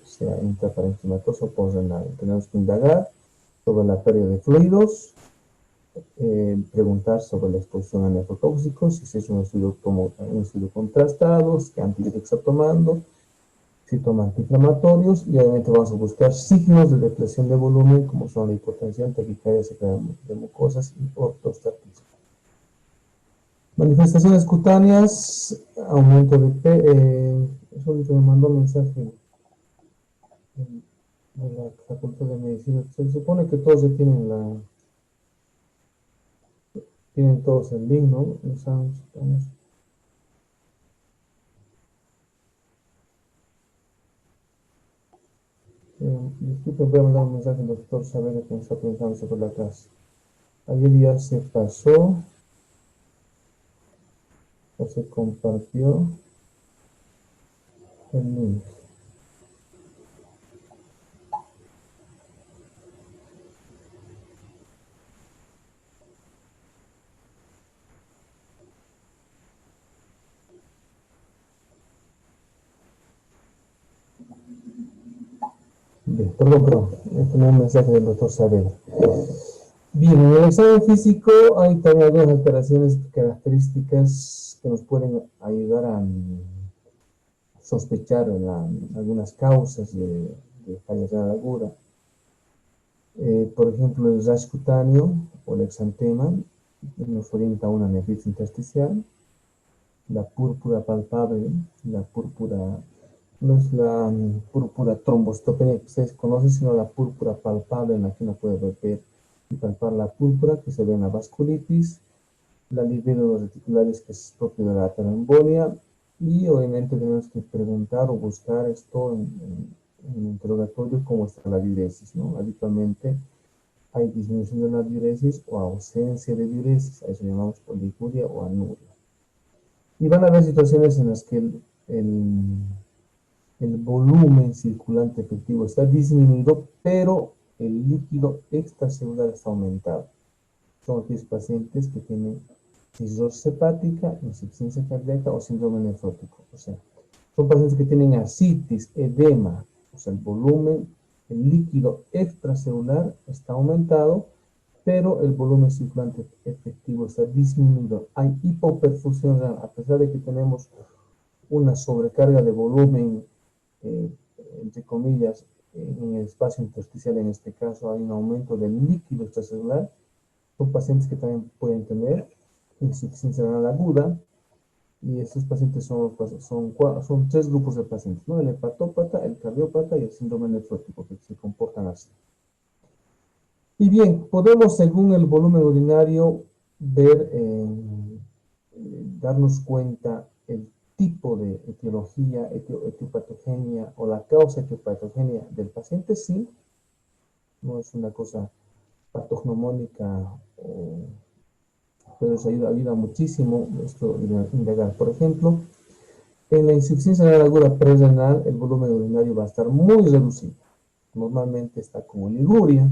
sea intraparenquimatosa o postrenal. Tenemos que indagar sobre la pérdida de fluidos, preguntar sobre la exposición a nefrotóxicos, si es un estudio contrastado, qué antibióticos está tomando, si toma antiinflamatorios, y obviamente vamos a buscar signos de depresión de volumen, como son la hipotensión, taquicardia, secreción de mucosas y ortostatismo. Manifestaciones cutáneas, aumento de eso ahorita me mandó un mensaje de la Facultad de Medicina. Se supone que todos ya tienen todos el link, ¿no? Disculpen, voy a mandar un mensaje al doctor Saavedra que me está preguntando sobre la clase. Ayer ya se pasó o se compartió el link. Bien, perdón, este no es un mensaje del doctor Saavedra. Bien, en el examen físico hay también algunas alteraciones características que nos pueden ayudar a sospechar algunas causas de falla renal aguda. Por ejemplo, el rash cutáneo o el exantema nos orienta a una nefritis intersticial. La púrpura palpable, la púrpura, no es la púrpura trombocitopenia que ustedes conocen, sino la púrpura palpable en la que uno puede ver y palpar la púrpura que se ve en la vasculitis, la libélula reticularis que es propio de la ateroembolia, y obviamente tenemos que preguntar o buscar esto en el interrogatorio cómo está la diuresis, ¿no? Habitualmente hay disminución de la diuresis o ausencia de diuresis, a eso llamamos poliguria o anuria. Y van a haber situaciones en las que el volumen circulante efectivo está disminuido, pero el líquido extracelular está aumentado. Son aquellos pacientes que tienen cirrosis hepática, insuficiencia cardíaca o síndrome nefrótico. O sea, son pacientes que tienen ascitis, edema, o sea, el volumen, el líquido extracelular está aumentado, pero el volumen circulante efectivo está disminuido. Hay hipoperfusión renal, a pesar de que tenemos una sobrecarga de volumen, eh, entre comillas, en el espacio intersticial. En este caso hay un aumento del líquido extracelular. Son pacientes que también pueden tener insuficiencia renal aguda, y estos pacientes son tres grupos de pacientes, ¿no? El hepatópata, el cardiópata y el síndrome nefrótico, que se comportan así. Y bien, podemos, según el volumen urinario, ver, darnos cuenta el tipo de etiología, etiopatogenia o la causa etiopatogenia del paciente. Sí, no es una cosa patognomónica, pero eso ayuda muchísimo esto indagar. Por ejemplo, en la insuficiencia renal aguda prerenal, el volumen urinario va a estar muy reducido. Normalmente está como liguria,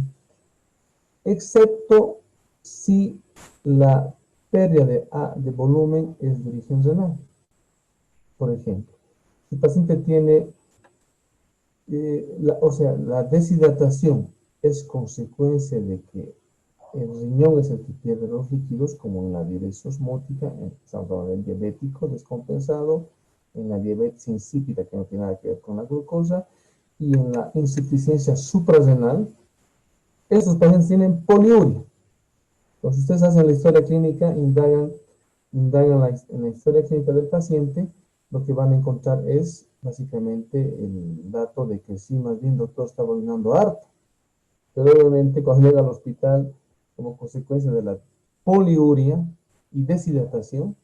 excepto si la pérdida de volumen es de origen renal. Por ejemplo, si el paciente tiene, la deshidratación es consecuencia de que el riñón es el que pierde los líquidos, como en la diuresis osmótica, estamos hablando del diabético descompensado, en la diabetes insípida, que no tiene nada que ver con la glucosa, y en la insuficiencia suprarrenal. Estos pacientes tienen poliuria. Entonces, ustedes hacen la historia clínica, indagan en la historia clínica del paciente, lo que van a encontrar es básicamente el dato de que sí, más bien, doctor, estaba orinando harto. Pero obviamente cuando llega al hospital, como consecuencia de la poliuria, y deshidratación.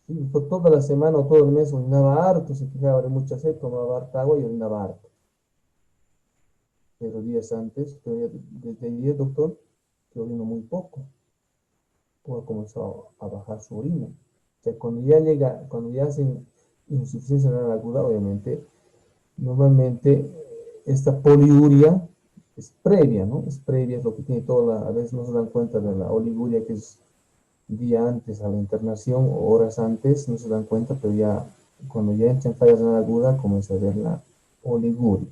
¿Sí? Toda la semana o todo el mes orinaba harto, se quejaba de mucha sed, tomaba harta agua y orinaba harto. Pero días antes, desde ayer, doctor, que orino muy poco, o ha comenzado a bajar su orina. O sea, cuando ya hacen insuficiencia renal aguda, obviamente, normalmente esta poliuria es previa, ¿no? Es previa, es lo que tiene a veces no se dan cuenta de la oliguria, que es día antes a la internación o horas antes, no se dan cuenta, pero ya cuando ya entra en falla renal aguda, comienza a ver la oliguria.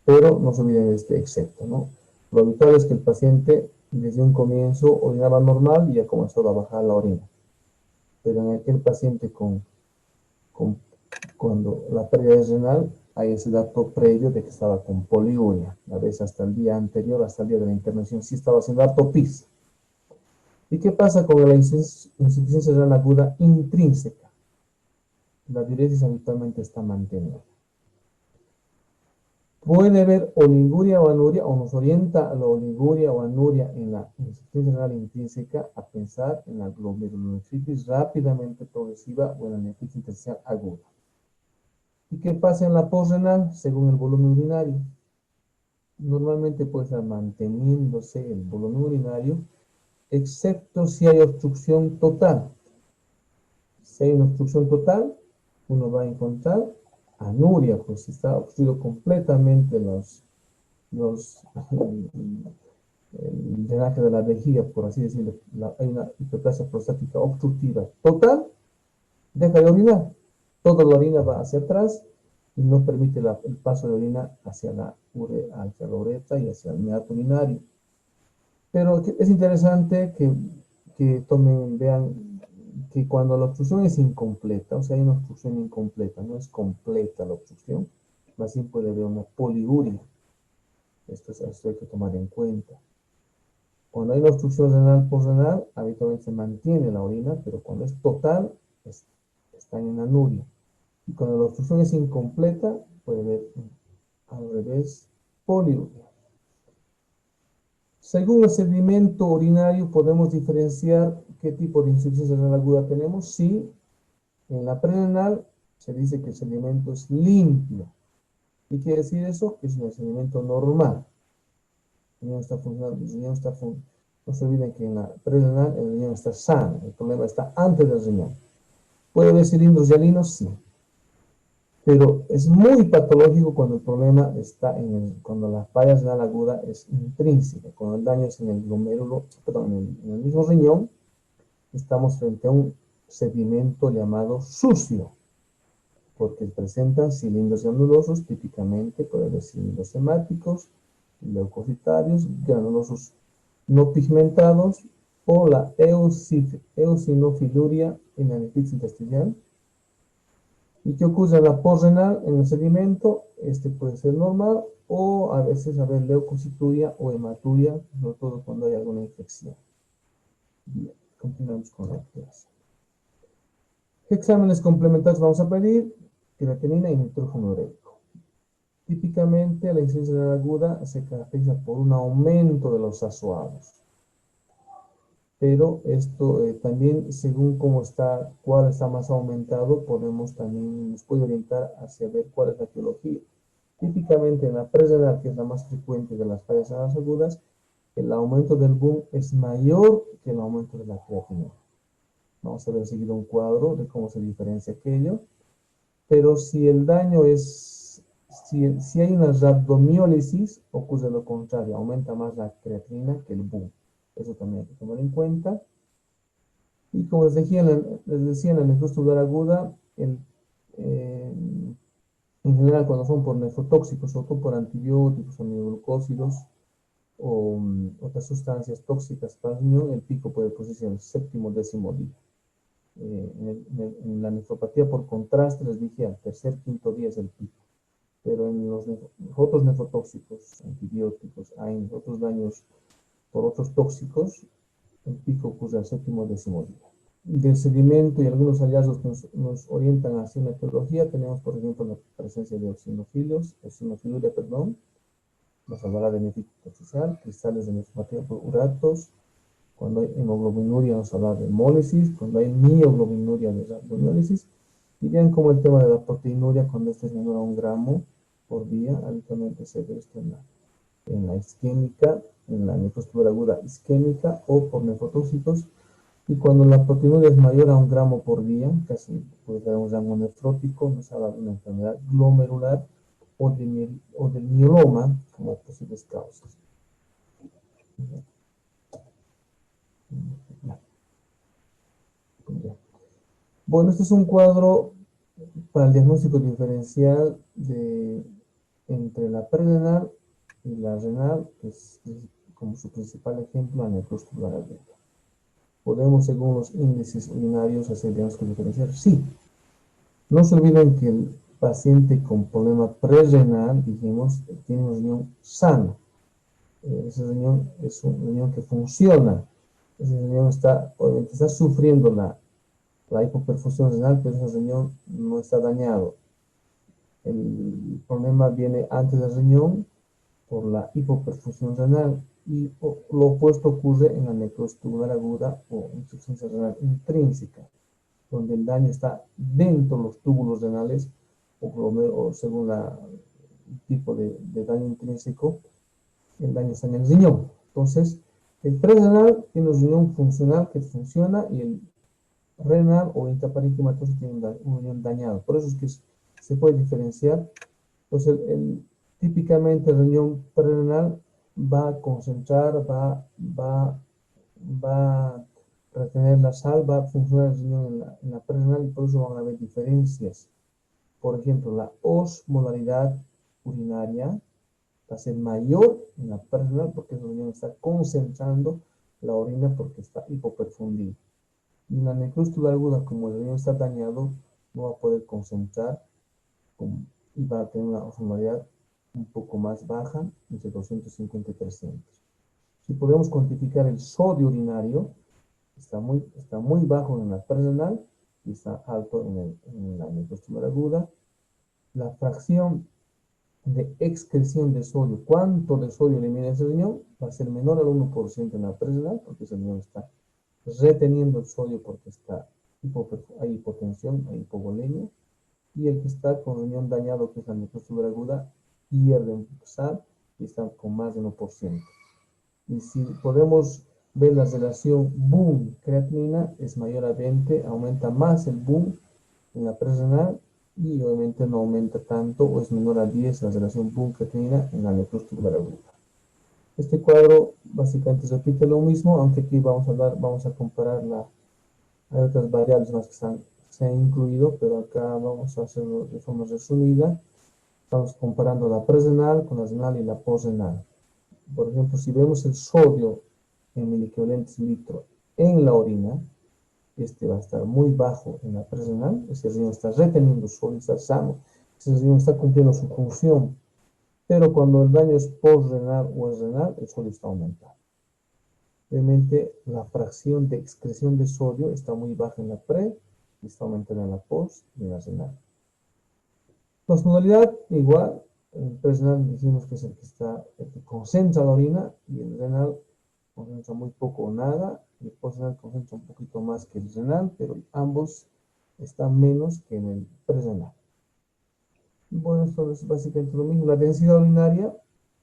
Pero no se olviden de este excepto, ¿no? Lo habitual es que el paciente desde un comienzo orinaba normal y ya comenzó a bajar la orina. Pero en aquel paciente con cuando la pérdida es renal, hay ese dato previo de que estaba con poliuria. A veces hasta el día anterior, hasta el día de la internación, sí estaba haciendo harto pis. ¿Y qué pasa con la insuficiencia renal aguda intrínseca? La diuresis habitualmente está mantenida. Puede haber oliguria o anuria, o nos orienta la oliguria o anuria en la insuficiencia renal intrínseca a pensar en la glomerulonefritis rápidamente progresiva o en la nefritis intersticial aguda. ¿Y qué pasa en la postrenal? Según el volumen urinario. Normalmente puede estar manteniéndose el volumen urinario, excepto si hay obstrucción total. Si hay una obstrucción total, uno va a encontrar anuria, pues si está obstruido completamente el drenaje de la vejiga, por así decirlo, hay una hiperplasia prostática obstructiva total, deja de orinar. Toda la orina va hacia atrás y no permite el paso de orina hacia la uretra y hacia el meato urinario. Pero es interesante que vean que cuando la obstrucción es incompleta, o sea, hay una obstrucción incompleta, no es completa la obstrucción, más bien puede haber una poliuria. Esto hay que tomar en cuenta. Cuando hay una obstrucción renal postrenal, habitualmente se mantiene la orina, pero cuando es total, están en anuria. Y cuando la obstrucción es incompleta, puede haber al revés poliuria. Según el sedimento urinario, podemos diferenciar qué tipo de insuficiencia renal aguda tenemos. Si en la prerenal se dice que el sedimento es limpio. ¿Qué quiere decir eso? Que es un sedimento normal. El riñón está funcionando, no se olviden que en la prerenal el riñón está sano, el problema está antes del riñón. ¿Puede haber cilindros hialinos? Sí. Pero es muy patológico cuando el problema está cuando la falla renal aguda es intrínseca, cuando el daño es en el glomérulo, perdón, en el mismo riñón, estamos frente a un sedimento llamado sucio, porque presentan cilindros granulosos, típicamente puede haber cilindros hemáticos, leucocitarios, granulosos no pigmentados, o la eosinofiluria en la nefritis intersticial. ¿Y qué ocurre en la postrenal, en el sedimento? Este puede ser normal o a veces haber leucocituria o hematuria, sobre todo cuando hay alguna infección. Bien, continuamos con la clase. ¿Qué exámenes complementarios vamos a pedir? Creatinina y nitrógeno ureico. Típicamente la insuficiencia renal aguda se caracteriza por un aumento de los azoados. Pero esto también, según cuál está más aumentado, nos puede orientar hacia ver cuál es la etiología. Típicamente en la prerenal, que es la más frecuente de las fallas renales agudas, el aumento del BUN es mayor que el aumento de la creatinina. Vamos a ver seguido un cuadro de cómo se diferencia aquello. Pero si el daño si hay una rhabdomiólisis, ocurre lo contrario, aumenta más la creatinina que el BUN. Eso también hay que tomar en cuenta. Y como les decía en la nefrosis tubular aguda, en general cuando son por nefrotóxicos, sobre todo por antibióticos, aminoglucósidos o otras sustancias tóxicas para el riñón, el pico puede producirse en el séptimo, décimo día. En la nefropatía por contraste les dije al tercer, quinto día es el pico. Pero en los otros nefrotóxicos, antibióticos, hay otros daños por otros tóxicos, el pico ocurre al séptimo, décimo día. Del sedimento y algunos hallazgos que nos orientan hacia una etiología, tenemos por ejemplo la presencia de eosinofiluria, las alveolas de nefritis intersticial, cristales de nefropatías por uratos, Cuando hay hemoglobinuria vamos a hablar de hemólisis, cuando hay mioglobinuria de rhabdomiólisis, y bien como el tema de la proteinuria, cuando este es menor a 1 gramo por día, habitualmente se ve esto en la isquémica, en la necrosis aguda isquémica o por nefrotóxitos, y cuando la proteinuria es mayor a 1 gramo por día, casi puede dar un rango nefrótico, nos habla de una enfermedad glomerular o del mieloma como posibles causas. Bueno, este es un cuadro para el diagnóstico diferencial entre la prerenal y la renal, que es como su principal ejemplo la necrosis tubular abierta. ¿Podemos, según los índices urinarios, hacer el diagnóstico diferencial? Sí. No se olviden que el paciente con problema prerrenal, dijimos, tiene un riñón sano. Ese riñón es un riñón que funciona. Ese riñón obviamente está sufriendo la hipoperfusión renal, pero ese riñón no está dañado. El problema viene antes del riñón por la hipoperfusión renal y lo opuesto ocurre en la necrosis tubular aguda o insuficiencia renal intrínseca, donde el daño está dentro de los túbulos renales o según el tipo de daño intrínseco, el daño está en el riñón. Entonces, el prerenal tiene un riñón funcional que funciona y el renal o intraparenquimatoso tiene un riñón dañado. Por eso es que se puede diferenciar. Entonces, típicamente el riñón prerenal va a concentrar, va a retener la sal, va a funcionar el riñón en la prerenal y por eso van a haber diferencias. Por ejemplo, la osmolaridad urinaria va a ser mayor en la prerenal porque el riñón está concentrando la orina porque está hipoperfundido. Y en la necrosis tubular aguda, como el riñón está dañado, no va a poder concentrar y va a tener una osmolaridad un poco más baja, entre 250 y 300. Si podemos cuantificar el sodio urinario, está muy bajo en la prerenal y está alto en la necrosis tubular aguda. La fracción de excreción de sodio, cuánto de sodio elimina ese riñón, va a ser menor al 1% en la prerenal, porque ese riñón está reteniendo el sodio porque hay hipotensión, hay hipovolemia, y el que está con riñón dañado, que es la necrosis tubular aguda, pierde sal y está con más de 1%. Y si podemos ver la relación boom-creatinina, es mayor a 20, aumenta más el boom en la prerenal y obviamente no aumenta tanto o es menor a 10 la relación boom-creatinina en la necrosis tubular aguda. Este cuadro básicamente repite lo mismo, aunque aquí vamos a comparar hay otras variables más que se han incluido, pero acá vamos a hacerlo de forma resumida. Estamos comparando la prerenal con la renal y la posrenal. Por ejemplo, si vemos el sodio en miliequivalentes litro en la orina, este va a estar muy bajo en la prerenal, ese riñón está reteniendo sodio, está sano, ese riñón está cumpliendo su función, pero cuando el daño es postrenal o es renal, el sodio está aumentando. Obviamente, la fracción de excreción de sodio está muy baja en la pre y está aumentando en la post y en la renal. La osmolaridad, igual, el prerenal decimos que es el que concentra la orina y el renal concentra muy poco o nada, y el postrenal concentra un poquito más que el renal, pero ambos están menos que en el prerenal. Bueno, esto es básicamente lo mismo. La densidad urinaria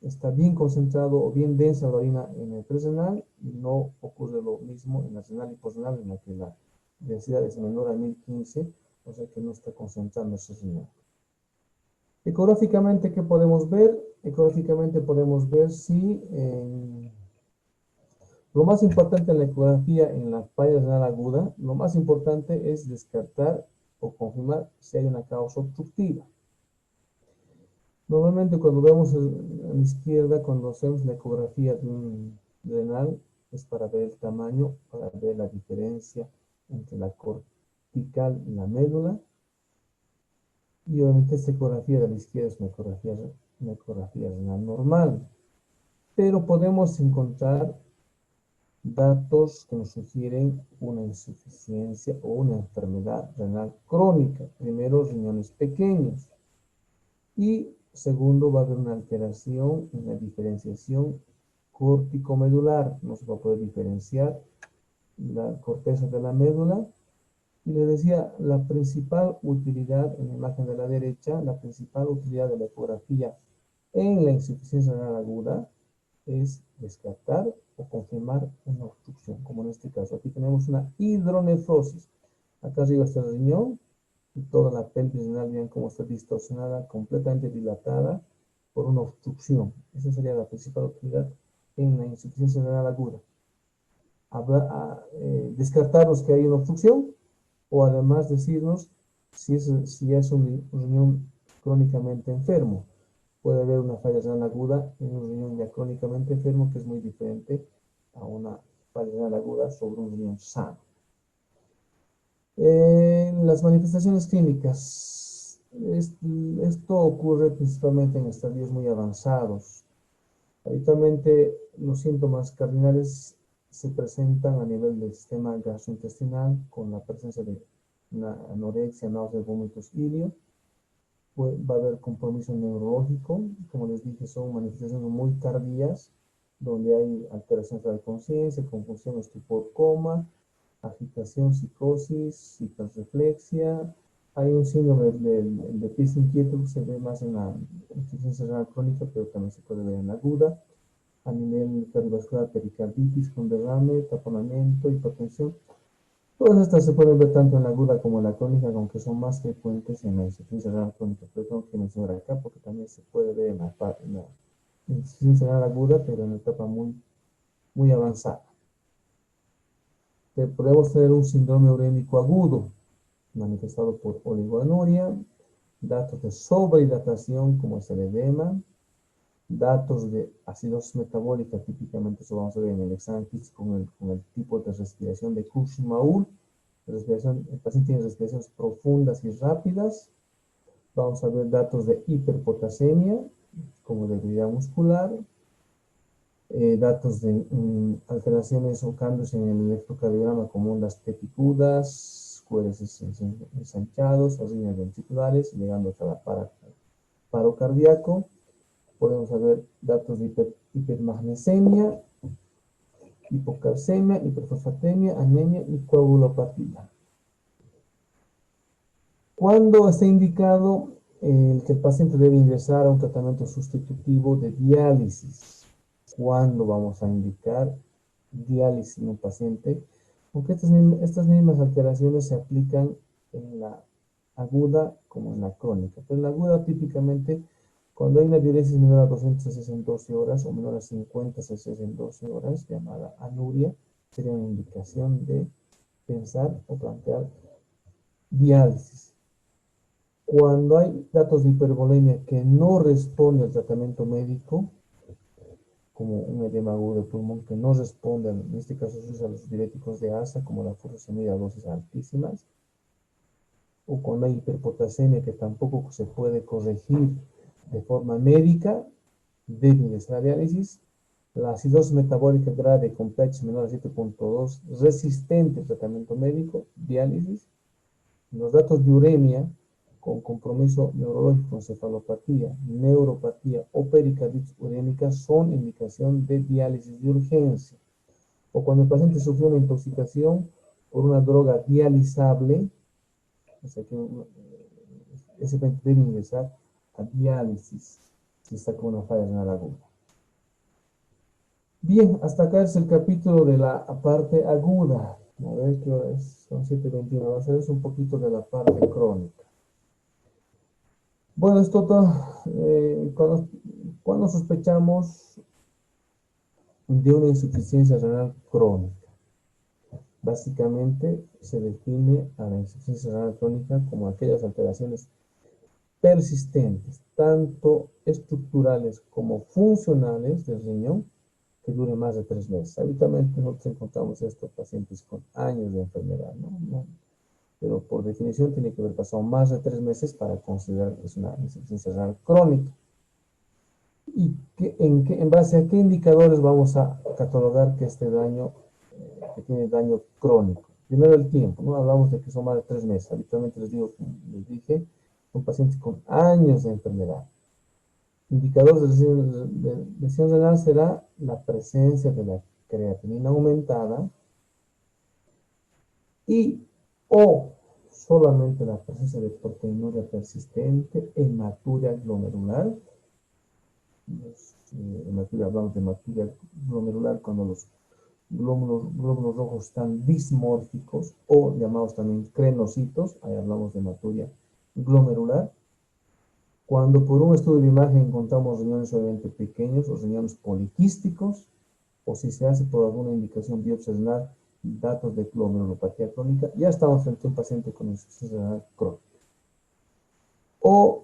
está bien concentrado o bien densa la orina en el prerenal y no ocurre lo mismo en la renal y postrenal, en la que la densidad es menor a 1015, o sea que no está concentrando ese riñón. Ecográficamente, ¿qué podemos ver? Ecográficamente podemos ver si lo más importante en la ecografía en la falla renal aguda, lo más importante es descartar o confirmar si hay una causa obstructiva. Normalmente cuando vemos a la izquierda, cuando hacemos la ecografía de un renal, es para ver el tamaño, para ver la diferencia entre la cortical y la médula. Y obviamente esta ecografía de la izquierda es una ecografía renal normal. Pero podemos encontrar datos que nos sugieren una insuficiencia o una enfermedad renal crónica. Primero, riñones pequeños. Y segundo, va a haber una alteración en la diferenciación corticomedular, no se va a poder diferenciar la corteza de la médula. Y les decía, la principal utilidad, en la imagen de la derecha, la principal utilidad de la ecografía en la insuficiencia renal aguda es descartar o confirmar una obstrucción, como en este caso. Aquí tenemos una hidronefrosis. Acá arriba está el riñón y toda la pelvis renal, vean cómo está distorsionada, completamente dilatada por una obstrucción. Esa sería la principal utilidad en la insuficiencia renal aguda. Descartarnos que hay una obstrucción o además decirnos si es un riñón crónicamente enfermo. Puede haber una falla renal aguda en un riñón ya crónicamente enfermo, que es muy diferente a una falla renal aguda sobre un riñón sano. Las manifestaciones clínicas. Esto ocurre principalmente en estadios muy avanzados. Habitualmente los síntomas cardinales se presentan a nivel del sistema gastrointestinal con la presencia de una anorexia, náuseas, vómitos, ilio. Va a haber compromiso neurológico, como les dije, son manifestaciones muy tardías, donde hay alteraciones de la conciencia, confusión, estupor, coma, agitación, psicosis, hiperreflexia. Hay un síndrome del déficit inquieto que se ve más en la insuficiencia renal crónica, pero también se puede ver en la aguda. A nivel cardiovascular, pericarditis con derrame, taponamiento, hipertensión. Todas estas se pueden ver tanto en la aguda como en la crónica, aunque son más frecuentes en la insuficiencia renal crónica. Pero tengo que mencionar acá porque también se puede ver en la insuficiencia renal aguda, pero en etapa muy avanzada. Podemos tener un síndrome urémico agudo, manifestado por oligoanuria, datos de sobrehidratación como es el edema, datos de acidosis metabólica, típicamente eso vamos a ver en el examen físico con el tipo de respiración de Kussmaul. El paciente tiene respiraciones profundas y rápidas. Vamos a ver datos de hiperpotasemia, como debilidad muscular, datos de alteraciones o cambios en el electrocardiograma como ondas peticudas, QRS ensanchados, arritmias ventriculares, llegando hasta la paro cardíaco. Podemos ver datos de hipermagnesemia, hipocalcemia, hiperfosfatemia, anemia y coagulopatía. ¿Cuándo está indicado que el paciente debe ingresar a un tratamiento sustitutivo de diálisis? ¿Cuándo vamos a indicar diálisis en un paciente? Porque estas mismas alteraciones se aplican en la aguda como en la crónica. Pero en la aguda típicamente, cuando hay una diuresis menor a 200 en 12 horas o menor a 50 cc en 12 horas, llamada anuria, sería una indicación de pensar o plantear diálisis. Cuando hay datos de hipervolemia que no responde al tratamiento médico, como un edema agudo de pulmón que no responde, en este caso se usan los diuréticos de ASA, como la furosemida a dosis altísimas, o cuando hay hiperpotasemia que tampoco se puede corregir de forma médica, debe ingresar a diálisis. La acidosis metabólica grave con pH menor a 7.2, resistente al tratamiento médico, diálisis. Los datos de uremia con compromiso neurológico, encefalopatía, neuropatía o pericarditis urémica son indicación de diálisis de urgencia. O cuando el paciente sufrió una intoxicación por una droga dializable, o sea que ese paciente debe ingresar a diálisis si está con una falla renal aguda. Bien, hasta acá es el capítulo de la parte aguda. A ver qué hora es, son 7:21. Vamos a hacer un poquito de la parte crónica. Bueno, esto todo, cuando sospechamos de una insuficiencia renal crónica, básicamente se define a la insuficiencia renal crónica como aquellas alteraciones persistentes, tanto estructurales como funcionales del riñón, que dure más de 3 meses. Habitualmente nosotros encontramos estos pacientes con años de enfermedad, ¿no? Pero por definición tiene que haber pasado más de 3 meses para considerar que es una insuficiencia renal crónica. ¿Y en base a qué indicadores vamos a catalogar que este daño, que tiene daño crónico? Primero el tiempo, ¿no? Hablamos de que son más de 3 meses. Habitualmente les digo, como les dije, son pacientes con años de enfermedad. Indicadores de lesión renal será la presencia de la creatinina aumentada y o solamente la presencia de proteinuria persistente, hematuria glomerular. Hablamos de hematuria glomerular cuando los glóbulos rojos están dismórficos o llamados también crenocitos, ahí hablamos de hematuria glomerular. Cuando por un estudio de imagen encontramos riñones obviamente pequeños o riñones poliquísticos, o si se hace por alguna indicación biopsia renal, datos de glomerulopatía crónica, ya estamos frente a un paciente con insuficiencia renal crónica. O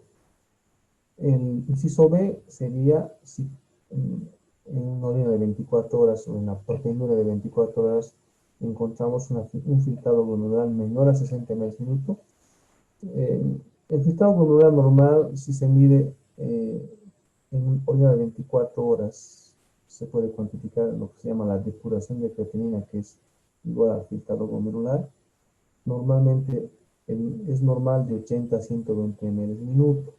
el inciso B sería si en una orina de 24 horas o en la proteinuria de 24 horas encontramos un filtrado glomerular menor a 60 ml/minuto. El filtrado glomerular normal, si se mide en orina de 24 horas, se puede cuantificar lo que se llama la depuración de creatinina, que es igual al filtrado glomerular. Normalmente es normal de 80 a 120 ml/minuto.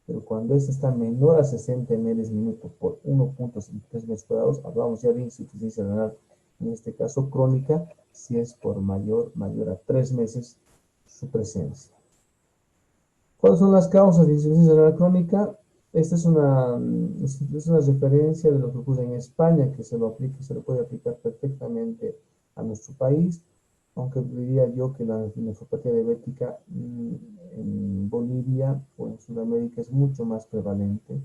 Pero cuando este está menor a 60 ml/minuto por 1.53 metros cuadrados, hablamos ya de insuficiencia renal, en este caso crónica, si es por mayor a 3 meses su presencia. ¿Cuáles son las causas de insuficiencia renal crónica? Esta es una referencia de lo que ocurre en España, que se lo puede aplicar perfectamente a nuestro país, aunque diría yo que la nefropatía diabética en Bolivia o en Sudamérica es mucho más prevalente,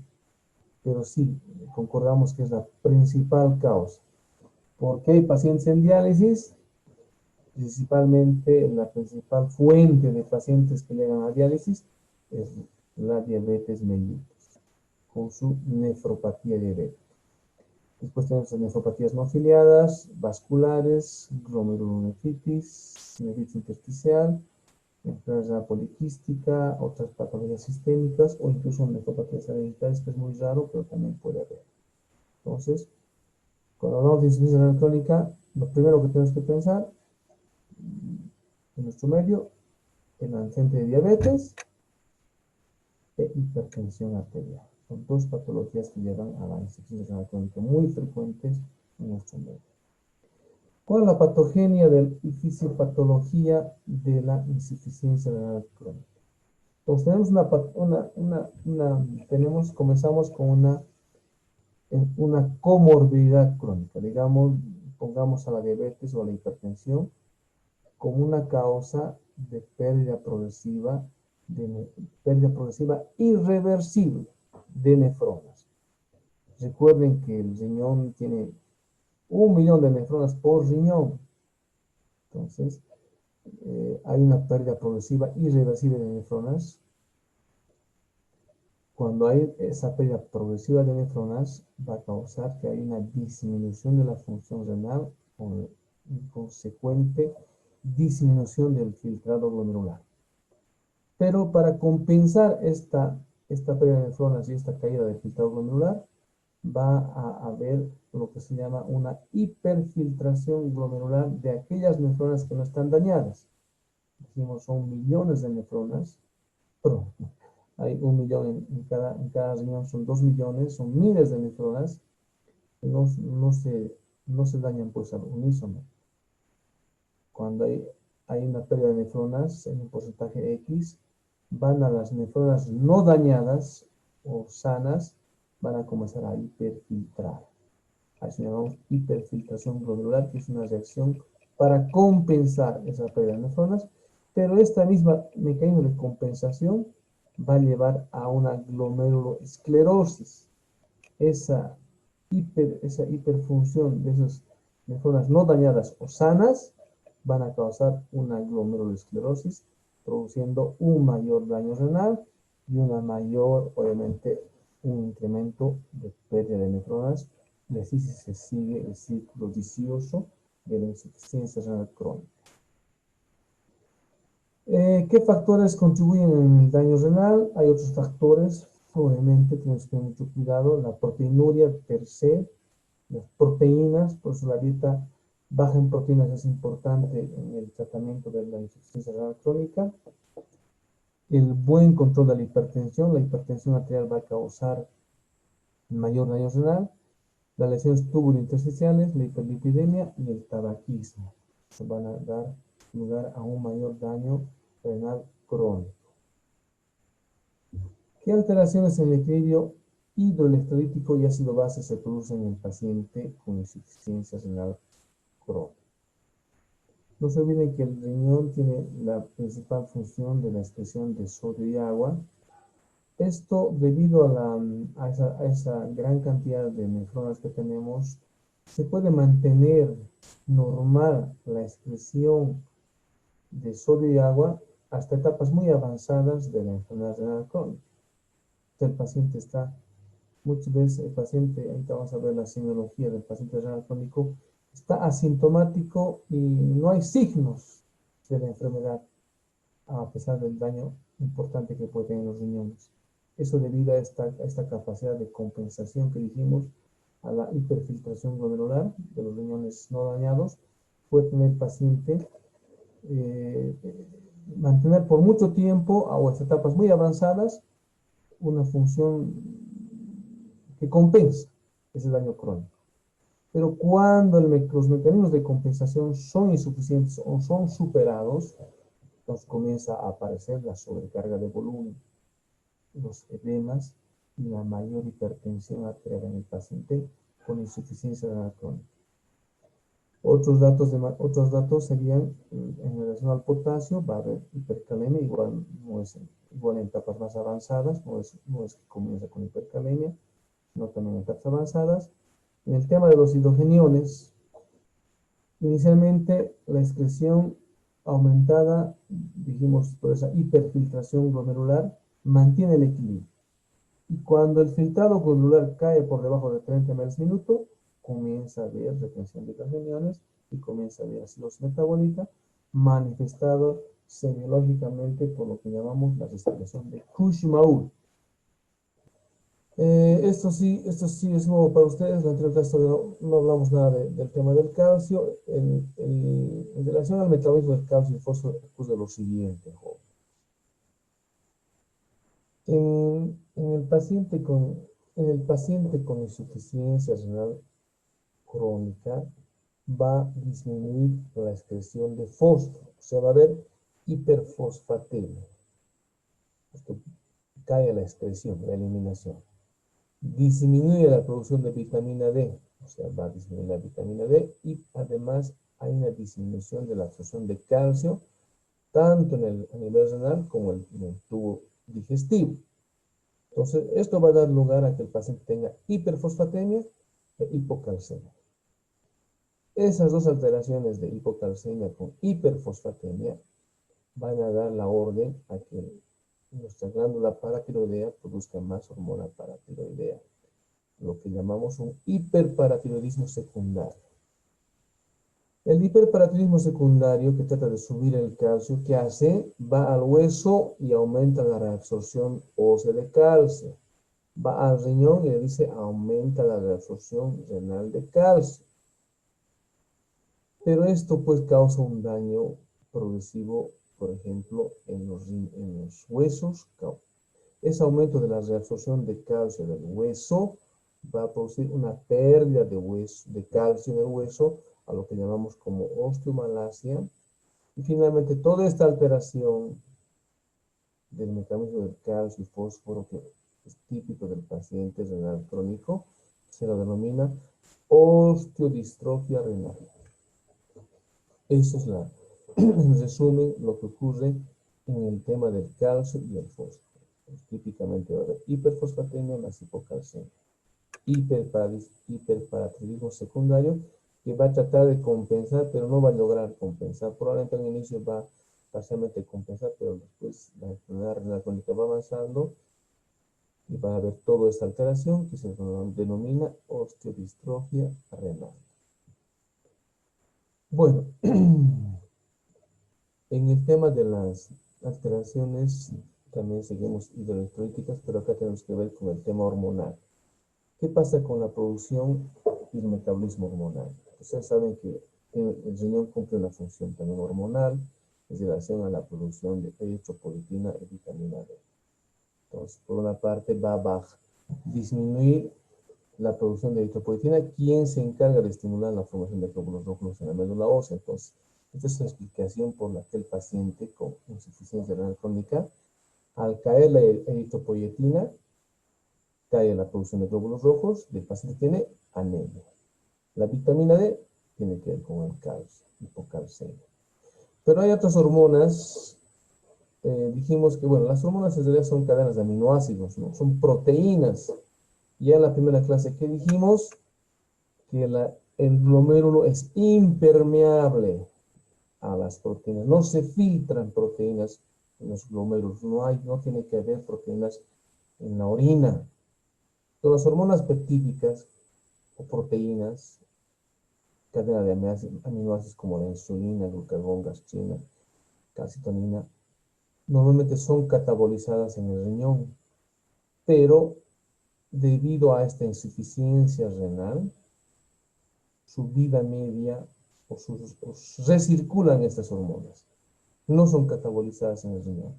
pero sí, concordamos que es la principal causa. ¿Por qué hay pacientes en diálisis? Principalmente la principal fuente de pacientes que llegan a diálisis es la diabetes mellitus, con su nefropatía diabética. Después tenemos las nefropatías no afiliadas, vasculares, glomerulonefritis, nefritis intersticial, enfermedad poliquística, otras patologías sistémicas o incluso nefropatías hereditarias, que es muy raro, pero también puede haber. Entonces, cuando hablamos de insuficiencia renal crónica, lo primero que tenemos que pensar en nuestro medio, el antecedente de diabetes e hipertensión arterial. Son dos patologías que llevan a la insuficiencia renal crónica muy frecuentes en nuestro medio. ¿Cuál es la patogenia y fisiopatología de la insuficiencia renal crónica? Entonces comenzamos con una comorbilidad crónica, digamos, pongamos a la diabetes o a la hipertensión como una causa de pérdida progresiva irreversible de nefronas. Recuerden que el riñón tiene 1.000.000 de nefronas por riñón. Entonces, hay una pérdida progresiva irreversible de nefronas. Cuando hay esa pérdida progresiva de nefronas, va a causar que haya una disminución de la función renal con consecuente disminución del filtrado glomerular. Pero para compensar esta pérdida de nefronas y esta caída del filtrado glomerular, va a haber lo que se llama una hiperfiltración glomerular de aquellas nefronas que no están dañadas. Dijimos, son millones de nefronas, pero hay 1.000.000 en cada riñón, son 2 millones, son miles de nefronas que no se dañan pues al unísono. Cuando hay una pérdida de nefronas en un porcentaje X, van a las nefronas no dañadas o sanas, van a comenzar a hiperfiltrar. A eso llamamos hiperfiltración glomerular, que es una reacción para compensar esa pérdida de nefronas, pero esta misma mecanismo de compensación va a llevar a una glomeruloesclerosis. Esa hiperfunción de esas nefronas no dañadas o sanas van a causar una glomeruloesclerosis, produciendo un mayor daño renal y una mayor, obviamente, un incremento de pérdida de nefronas, y así se sigue el círculo vicioso de la insuficiencia renal crónica. ¿Qué factores contribuyen en el daño renal? Hay otros factores, obviamente tenemos que tener mucho cuidado, la proteinuria per se, las proteínas, por eso la dieta baja en proteínas es importante en el tratamiento de la insuficiencia renal crónica. El buen control de la hipertensión arterial va a causar mayor daño renal, las lesiones tubulointersticiales, la hiperlipidemia y el tabaquismo. Se van a dar lugar a un mayor daño renal crónico. ¿Qué alteraciones en el equilibrio hidroelectrolítico y ácido base se producen en el paciente con insuficiencia renal crónica? No se olviden que el riñón tiene la principal función de la excreción de sodio y agua. Esto, debido a esa gran cantidad de nefronas que tenemos, se puede mantener normal la excreción de sodio y agua hasta etapas muy avanzadas de la enfermedad renal crónica. El paciente está, muchas veces el paciente, ahorita vamos a ver la semiología del paciente renal crónico, está asintomático y no hay signos de la enfermedad, a pesar del daño importante que puede tener los riñones. Eso debido a esta capacidad de compensación que dijimos, a la hiperfiltración glomerular de los riñones no dañados, puede tener el paciente mantener por mucho tiempo o hasta etapas muy avanzadas una función que compensa ese daño crónico. Pero cuando los mecanismos de compensación son insuficientes o son superados, nos comienza a aparecer la sobrecarga de volumen, los edemas y la mayor hipertensión arterial en el paciente con insuficiencia renal crónica. Otros datos serían en relación al potasio, va a haber hipercalemia, igual no es igual en etapas más avanzadas, no es que comienza con hipercalemia, sino también en etapas avanzadas. En el tema de los hidrogeniones, inicialmente la excreción aumentada, dijimos, por esa hiperfiltración glomerular, mantiene el equilibrio. Y cuando el filtrado glomerular cae por debajo de 30 ml minuto, comienza a haber retención de hidrogeniones y comienza a haber acidosis metabólica manifestado semiológicamente por lo que llamamos la restauración de Kushmaul. Esto sí es nuevo para ustedes. En la anterior clase no hablamos nada del tema del calcio. En relación al metabolismo del calcio y fósforo, pues de lo siguiente, joven. En el paciente con insuficiencia renal crónica va a disminuir la excreción de fósforo, o sea, va a haber hiperfosfatemia, porque cae la excreción, la eliminación. Disminuye la producción de vitamina D, o sea, va a disminuir la vitamina D y además hay una disminución de la absorción de calcio, tanto a nivel renal como en el tubo digestivo. Entonces, esto va a dar lugar a que el paciente tenga hiperfosfatemia e hipocalcemia. Esas dos alteraciones de hipocalcemia con hiperfosfatemia van a dar la orden a que nuestra glándula paratiroidea produzca más hormona paratiroidea, lo que llamamos un hiperparatiroidismo secundario. El hiperparatiroidismo secundario, que trata de subir el calcio, ¿qué hace? Va al hueso y aumenta la reabsorción ósea de calcio. Va al riñón y le dice aumenta la reabsorción renal de calcio. Pero esto pues causa un daño progresivo, por ejemplo, en los huesos. Ese aumento de la reabsorción de calcio del hueso va a producir una pérdida de calcio en el hueso, a lo que llamamos como osteomalacia. Y finalmente, toda esta alteración del mecanismo del calcio y fósforo, que es típico del paciente renal crónico, se lo denomina osteodistrofia renal. Eso es en resumen, lo que ocurre en el tema del calcio y el fósforo. Típicamente va a haber hiperfosfatemia más hipocalcemia. Hiperparatiroidismo secundario, que va a tratar de compensar, pero no va a lograr compensar. Probablemente al inicio va parcialmente a compensar, pero después la enfermedad renal crónica va avanzando y va a haber toda esta alteración que se denomina osteodistrofia renal. Bueno, en el tema de las alteraciones también seguimos hidroelectrolíticas, pero acá tenemos que ver con el tema hormonal. ¿Qué pasa con la producción y el metabolismo hormonal? Ustedes saben que el riñón cumple una función también hormonal en relación a la producción de eritropoyetina y vitamina D. Entonces, por una parte va a disminuir la producción de eritropoyetina, quien se encarga de estimular la formación de glóbulos rojos en la médula ósea. Entonces, esta es la explicación por la que el paciente con insuficiencia renal crónica, al caer la eritropoyetina, cae la producción de glóbulos rojos, y el paciente tiene anemia. La vitamina D tiene que ver con el calcio, hipocalcemia. Pero hay otras hormonas. Dijimos que, bueno, las hormonas en realidad son cadenas de aminoácidos, ¿no? Son proteínas. Ya en la primera clase que dijimos que el glomérulo es impermeable a las proteínas. No se filtran proteínas en los glomérulos. No tiene que haber proteínas en la orina. Entonces, las hormonas peptídicas o proteínas, cadena de aminoácidos como la insulina, glucagón, gastrina, calcitonina, normalmente son catabolizadas en el riñón, pero debido a esta insuficiencia renal, su vida media o recirculan estas hormonas. No son catabolizadas en el riñón,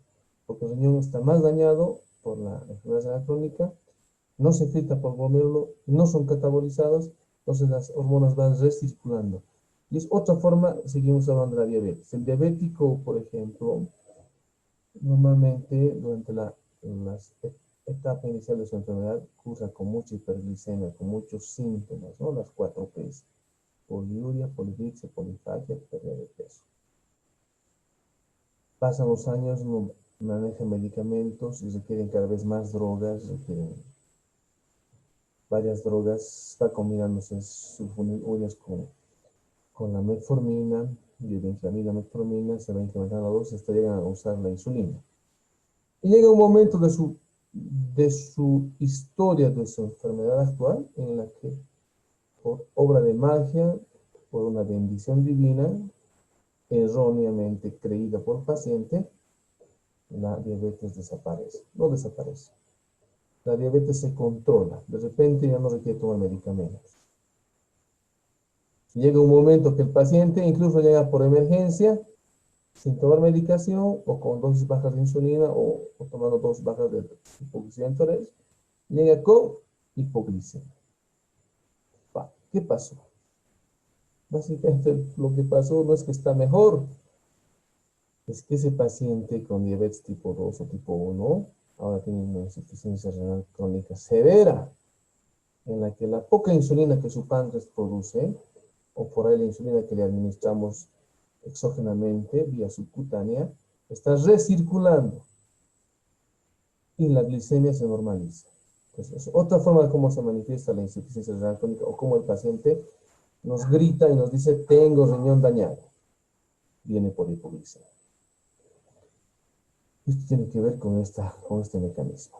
porque el riñón está más dañado por la enfermedad renal crónica, no se filtra por glomérulo, no son catabolizadas, entonces las hormonas van recirculando. Y es otra forma, seguimos hablando de la diabetes. El diabético, por ejemplo, normalmente durante las etapa inicial de su enfermedad cursa con mucha hiperglicemia, con muchos síntomas, ¿no? Las 4 P's: poliuria, polidipsia, polifagia, pérdida de peso. Pasan los años, manejan medicamentos y requieren cada vez más drogas, requieren varias drogas, va combinándose sulfonilureas con la metformina, dietilfenidramina, metformina, se va incrementando la dosis hasta llegan a usar la insulina. Y llega un momento de su historia, de su enfermedad actual, en la que por obra de magia, por una bendición divina, erróneamente creída por paciente, la diabetes desaparece. No desaparece. La diabetes se controla. De repente ya no requiere tomar medicamentos. Llega un momento que el paciente incluso llega por emergencia, sin tomar medicación, o con dosis bajas de insulina, o tomando dosis bajas de hipoglicemiantes, llega con hipoglicemia. ¿Qué pasó? Básicamente lo que pasó no es que está mejor, es que ese paciente con diabetes tipo 2 o tipo 1 ahora tiene una insuficiencia renal crónica severa, en la que la poca insulina que su páncreas produce, o por ahí la insulina que le administramos exógenamente vía subcutánea, está recirculando y la glicemia se normaliza. Entonces, otra forma de cómo se manifiesta la insuficiencia renal crónica, o cómo el paciente nos grita y nos dice: tengo riñón dañado, viene por hipoglicemia. Esto tiene que ver con este mecanismo.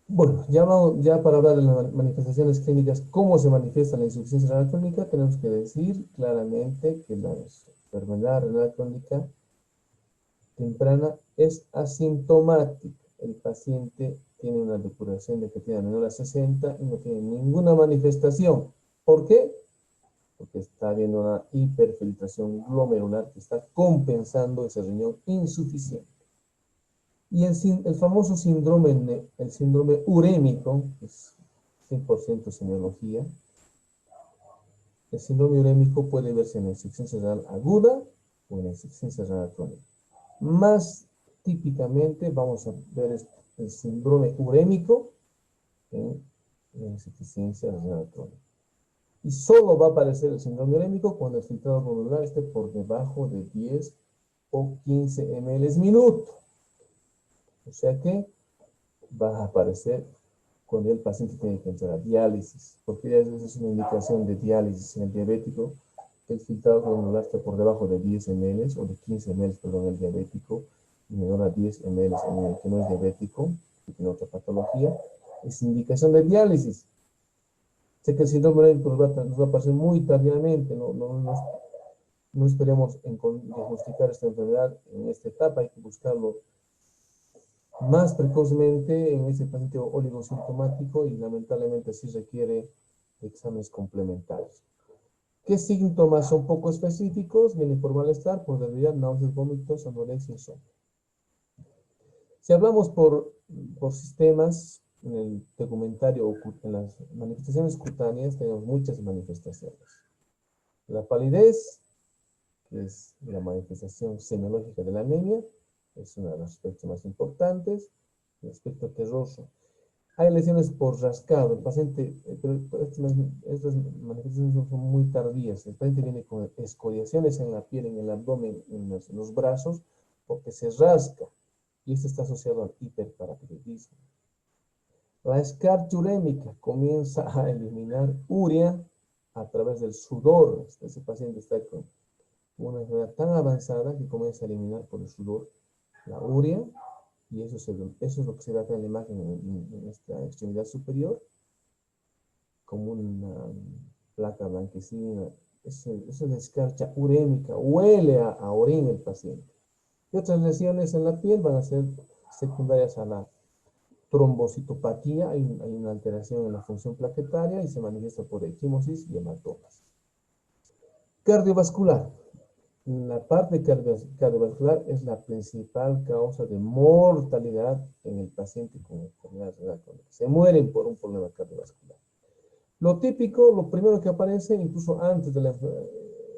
Bueno, ya para hablar de las manifestaciones clínicas, cómo se manifiesta la insuficiencia renal crónica, tenemos que decir claramente que la enfermedad renal crónica temprana es asintomática. El paciente tiene una depuración de creatinina menor a 60 y no tiene ninguna manifestación. ¿Por qué? Porque está habiendo una hiperfiltración glomerular que está compensando ese riñón insuficiente. Y el famoso síndrome, el síndrome urémico, que es 100% semiología, el síndrome urémico puede verse en la insuficiencia renal aguda o en la insuficiencia renal crónica. Más típicamente vamos a ver el síndrome urémico en la insuficiencia renal crónica. Y solo va a aparecer el síndrome urémico cuando el filtrado glomerular esté por debajo de 10 o 15 ml minuto. O sea que va a aparecer cuando el paciente tiene que entrar a diálisis, porque ya es una indicación de diálisis en el diabético, que el filtrado glomerular esté por debajo de 10 ml o de 15 ml, perdón, el diabético, y menor a 10 ml en el que no es diabético, que tiene otra patología, es indicación de diálisis. Sé que el síndrome urémico nos va a aparecer muy tardíamente, no esperemos en diagnosticar esta enfermedad en esta etapa, hay que buscarlo más precozmente en ese paciente oligosintomático y lamentablemente sí requiere exámenes complementarios. ¿Qué síntomas son poco específicos? Viene por malestar, por debilidad, náuseas, vómitos, anorexia, insomnio. Si hablamos por sistemas, en el tegumentario, en las manifestaciones cutáneas, tenemos muchas manifestaciones. La palidez, que es la manifestación semiológica de la anemia, es uno de los aspectos más importantes. El aspecto terroso. Hay lesiones por rascado. El paciente, pero estas manifestaciones son muy tardías. El paciente viene con escoriaciones en la piel, en el abdomen, en los brazos, porque se rasca. Y esto está asociado al hiperparatiroidismo. La escarcha urémica comienza a eliminar urea a través del sudor. Ese paciente está con una enfermedad tan avanzada que comienza a eliminar por el sudor la urea, y eso es lo que se ve acá en la imagen en esta extremidad superior, como una placa blanquecina. Eso es la escarcha urémica, huele a orina el paciente. Y otras lesiones en la piel van a ser secundarias a la trombocitopatía. Hay una alteración en la función plaquetaria y se manifiesta por equimosis y hematomas. Cardiovascular. La parte cardiovascular es la principal causa de mortalidad en el paciente con enfermedad renal crónica. Se mueren por un problema cardiovascular. Lo típico, lo primero que aparece, incluso antes de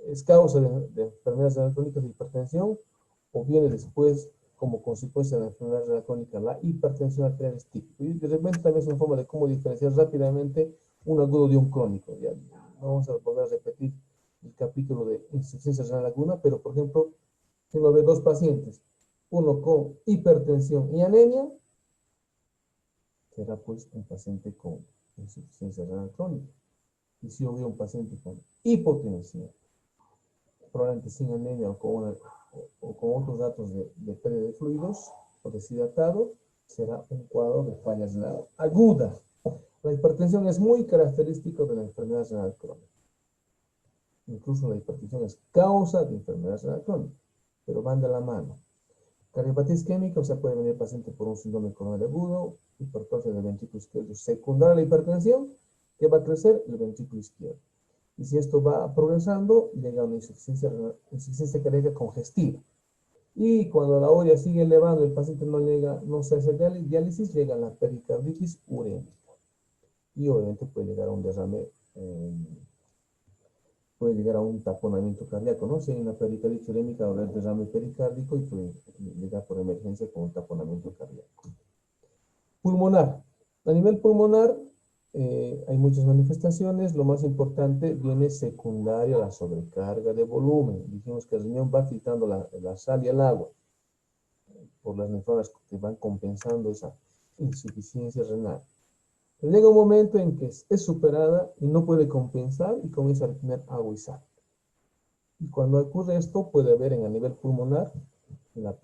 es causa de enfermedades renal crónicas de hipertensión, o viene después como consecuencia de la enfermedad renal crónica, la hipertensión arterial es típico. Y de repente también es una forma de cómo diferenciar rápidamente un agudo de un crónico. Ya vamos a volver a repetir el capítulo de insuficiencia renal aguda, pero por ejemplo, si uno ve dos pacientes, uno con hipertensión y anemia, será pues un paciente con insuficiencia renal crónica. Y si yo veo un paciente con hipotensión, probablemente sin anemia o con otros datos de pérdida de fluidos o deshidratado, será un cuadro de falla renal aguda. La hipertensión es muy característica de la enfermedad renal crónica. Incluso la hipertensión es causa de enfermedad renal crónica, pero van de la mano. Cardiopatía isquémica, o sea, puede venir el paciente por un síndrome coronario agudo, hipertrofia del ventrículo izquierdo secundaria a la hipertensión, que va a crecer el ventrículo izquierdo. Y si esto va progresando, llega a una insuficiencia cardíaca congestiva. Y cuando la urea sigue elevando, el paciente no se hace diálisis, llega a la pericarditis urémica. Y obviamente puede llegar a un derrame, puede llegar a un taponamiento cardíaco, ¿no? Si hay una pericarditis urémica o el derrame pericárdico, y puede llegar por emergencia con un taponamiento cardíaco. Pulmonar. A nivel pulmonar, hay muchas manifestaciones. Lo más importante viene secundario a la sobrecarga de volumen. Dijimos que el riñón va filtrando la sal y el agua por las nefronas que van compensando esa insuficiencia renal. Pero llega un momento en que es superada y no puede compensar y comienza a retener agua y sal. Y cuando ocurre esto, puede haber a nivel pulmonar la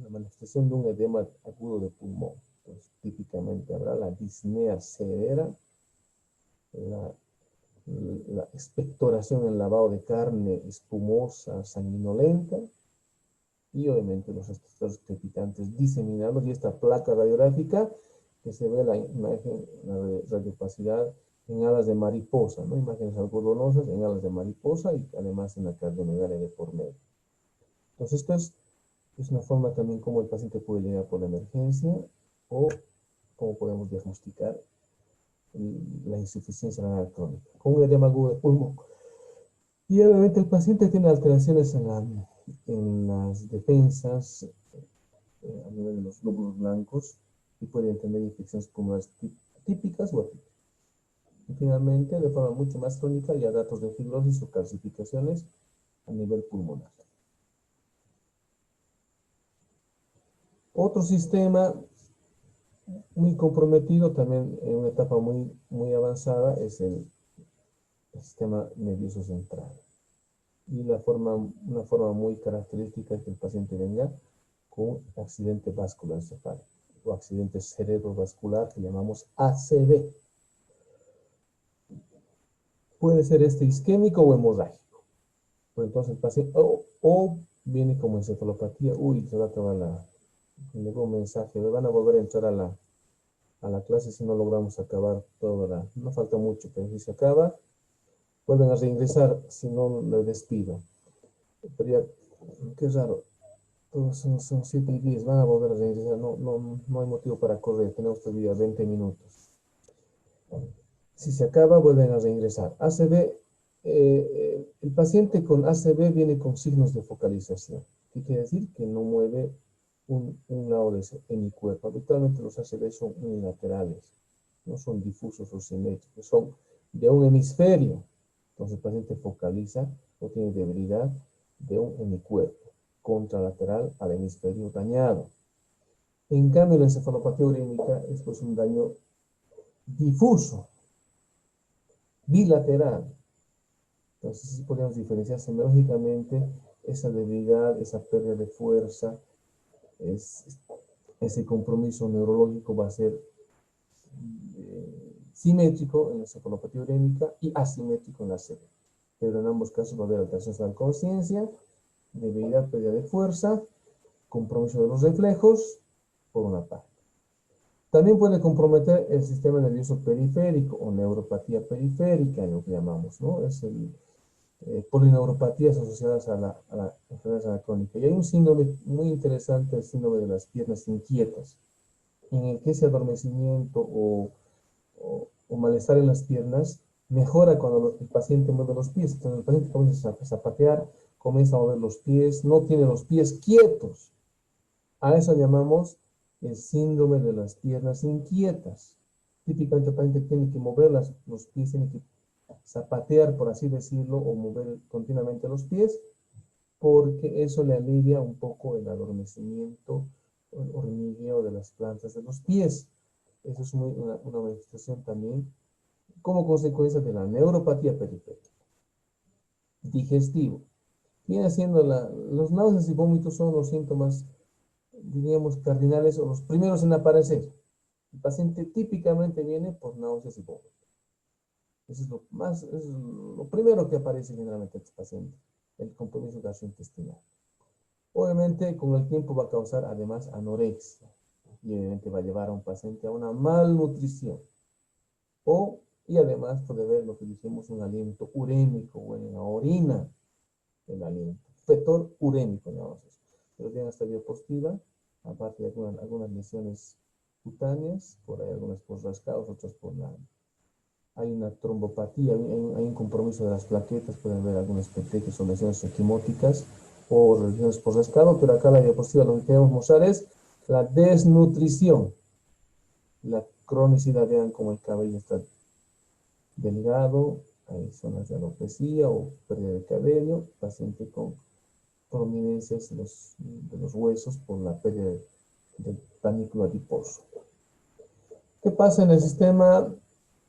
manifestación de un edema agudo de pulmón. Entonces, típicamente habrá la disnea severa, la expectoración en lavado de carne espumosa, sanguinolenta, y obviamente los estrictos crepitantes diseminados, y esta placa radiográfica que se ve la imagen, la radiopacidad en alas de mariposa, ¿no? Imágenes algodonosas en alas de mariposa y además en la cardiomegalia de por medio. Entonces esto es una forma también como el paciente puede llegar por la emergencia o cómo podemos diagnosticar la insuficiencia renal crónica con un edema agudo de pulmón. Y obviamente el paciente tiene alteraciones en las defensas a nivel de los glóbulos blancos y puede tener infecciones pulmonares típicas o atípicas. Y finalmente, de forma mucho más crónica, ya datos de fibrosis o calcificaciones a nivel pulmonar. Otro sistema muy comprometido, también en una etapa muy avanzada, es el sistema nervioso central. Y una forma muy característica es que el paciente venga con accidente vascular encefálico o accidente cerebrovascular que llamamos ACV. Puede ser isquémico o hemorrágico. Pues entonces el paciente o viene como encefalopatía. Uy, se va a acabar me llegó un mensaje, me van a volver a entrar a la clase si no logramos acabar toda no falta mucho, pero si se acaba, vuelven a reingresar, si no, me despido. Pero ya, qué raro. Todos son 7 y 10, van a volver a reingresar, no hay motivo para correr, tenemos todavía 20 minutos. Si se acaba, vuelven a reingresar. ACV, el paciente con ACV viene con signos de focalización. ¿Qué quiere decir? Que no mueve un lado en mi cuerpo. Habitualmente los ACV son unilaterales, no son difusos o simétricos, son de un hemisferio. Entonces el paciente focaliza o tiene debilidad de un hemicuerpo contralateral al hemisferio dañado. En cambio, la encefalopatía urémica es pues un daño difuso, bilateral. Entonces, sí podemos diferenciar semiológicamente esa debilidad, esa pérdida de fuerza, ese compromiso neurológico va a ser simétrico en la encefalopatía urémica y asimétrico en la ACV. Pero en ambos casos va a haber alteraciones de la conciencia, debilidad, pérdida de fuerza, compromiso de los reflejos, por una parte. También puede comprometer el sistema nervioso periférico o neuropatía periférica, lo que llamamos, ¿no? Es el polineuropatías asociadas a la enfermedad anacrónica. Y hay un síndrome muy interesante, el síndrome de las piernas inquietas, en el que ese adormecimiento o malestar en las piernas mejora cuando el paciente mueve los pies. Entonces el paciente comienza a zapatear, comienza a mover los pies, no tiene los pies quietos. A eso llamamos el síndrome de las piernas inquietas. Típicamente el paciente tiene que mover los pies, tiene que zapatear, por así decirlo, o mover continuamente los pies, porque eso le alivia un poco el adormecimiento, el hormigueo de las plantas de los pies. Eso es una manifestación también como consecuencia de la neuropatía periférica. Digestivo. Viene siendo los náuseas y vómitos son los síntomas, diríamos, cardinales o los primeros en aparecer. El paciente típicamente viene por náuseas y vómitos. Eso es lo primero que aparece generalmente en este paciente, el compromiso gastrointestinal. Obviamente, con el tiempo va a causar además anorexia y obviamente va a llevar a un paciente a una malnutrición. Y además puede ver lo que dijimos, un aliento urémico o en la orina, el aliento. Fetor urémico, llamamos eso. Pero tiene esta diapositiva, aparte de algunas lesiones cutáneas, por ahí algunas por rascados, otras por nada. Hay una trombopatía, hay un compromiso de las plaquetas, pueden ver algunas petequias o lesiones equimóticas o lesiones por rascado, pero acá la diapositiva lo que queremos mostrar es la desnutrición, la cronicidad. Vean cómo el cabello está delgado, hay zonas de alopecia o pérdida de cabello, paciente con prominencias de los huesos por la pérdida del panículo adiposo. ¿Qué pasa en el sistema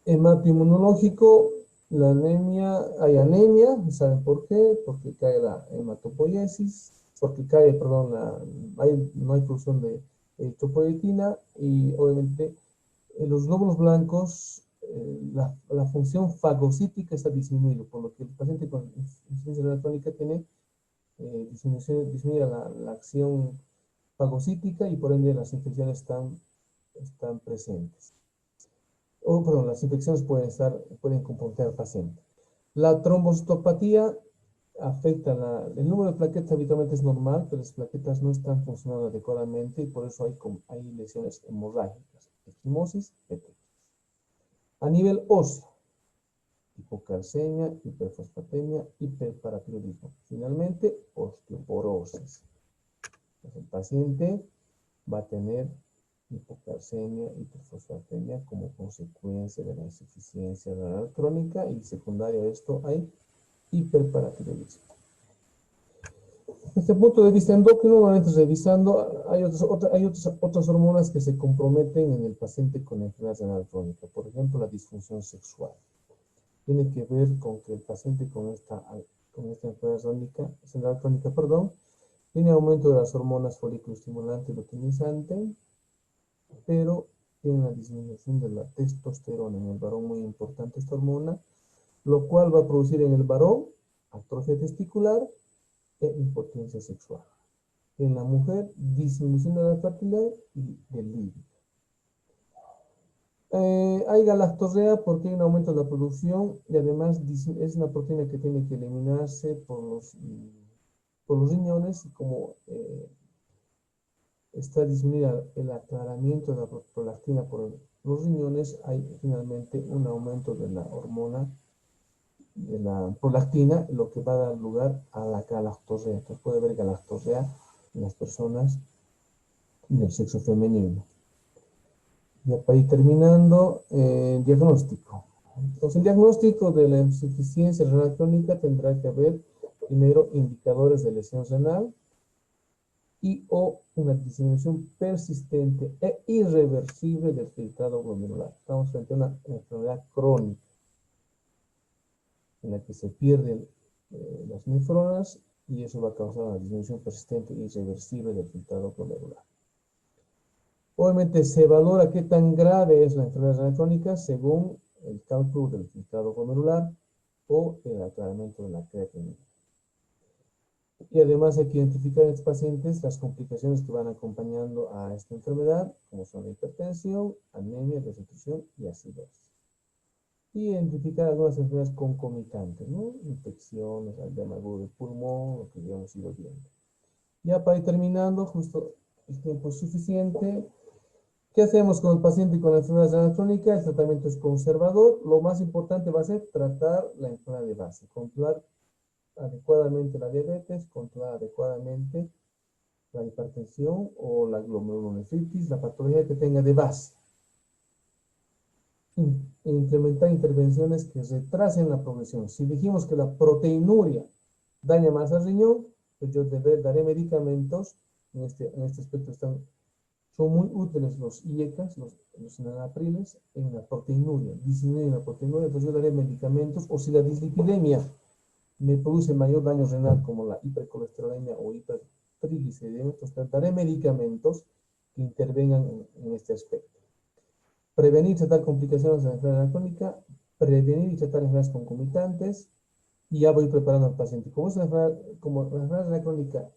hematoinmunológico? La anemia, hay anemia, ¿saben por qué? Porque cae la hematopoiesis, porque cae, perdón, no hay producción de eritropoyetina y obviamente en los glóbulos blancos la función fagocítica está disminuida, por lo que el paciente con insuficiencia renal crónica tiene disminuye la acción fagocítica y por ende las infecciones están presentes. Perdón, las infecciones pueden comprometer al paciente. La trombocitopatía afecta el número de plaquetas habitualmente es normal, pero las plaquetas no están funcionando adecuadamente y por eso hay lesiones hemorrágicas, equimosis, petequias. A nivel óseo, hipocalcemia, hiperfosfatemia, hiperparatiroidismo. Finalmente, osteoporosis. Entonces, el paciente va a tener hipocalcemia, hiperfosfatemia como consecuencia de la insuficiencia renal crónica y secundario a esto hay hiperparatiroidismo. Desde el punto de vista endocrino, nuevamente revisando, hay otras hormonas que se comprometen en el paciente con enfermedad renal crónica. Por ejemplo, la disfunción sexual. Tiene que ver con que el paciente con esta enfermedad renal crónica, tiene aumento de las hormonas folículo estimulante y luteinizante, pero tiene una disminución de la testosterona en el varón, muy importante esta hormona, lo cual va a producir en el varón atrofia testicular e impotencia sexual. En la mujer, disminución de la fertilidad y del líbido. Hay galactorrea porque hay un aumento de la producción y además es una proteína que tiene que eliminarse por los riñones, como está disminuida el aclaramiento de la prolactina por los riñones, hay finalmente un aumento de la hormona de la prolactina, lo que va a dar lugar a la galactorrea. Entonces puede haber galactorrea en las personas del sexo femenino. Ya para ir terminando, diagnóstico. Entonces, el diagnóstico de la insuficiencia renal crónica tendrá que haber primero indicadores de lesión renal y o una disminución persistente e irreversible del filtrado glomerular. Estamos frente a una enfermedad crónica en la que se pierden las nefronas y eso va a causar una disminución persistente e irreversible del filtrado glomerular. Obviamente se valora qué tan grave es la enfermedad renal crónica según el cálculo del filtrado glomerular o el aclaramiento de la creatinina. Y además hay que identificar en estos pacientes las complicaciones que van acompañando a esta enfermedad, como son la hipertensión, anemia, desnutrición y acidosis. Y identificar algunas enfermedades concomitantes, ¿no? Infecciones, edema agudo del pulmón, lo que ya hemos ido viendo. Ya para ir terminando, justo el tiempo es suficiente. ¿Qué hacemos con el paciente con la enfermedad renal crónica? El tratamiento es conservador. Lo más importante va a ser tratar la enfermedad de base, controlar adecuadamente la diabetes, controlar adecuadamente la hipertensión o la glomerulonefritis, la patología que tenga de base. E implementar intervenciones que retrasen la progresión. Si dijimos que la proteinuria daña más al riñón, pues yo daré medicamentos, en este aspecto son muy útiles los IECAs, los enalapriles, en la proteinuria, disminuyen la proteinuria, entonces yo daré medicamentos, o si la dislipidemia me produce mayor daño renal, como la hipercolesterolemia o hipertrigliceridemia, entonces daré medicamentos que intervengan en este aspecto. Prevenir y tratar complicaciones de la enfermedad crónica, prevenir y tratar enfermedades concomitantes, y ya voy preparando al paciente. Como la enfermedad crónica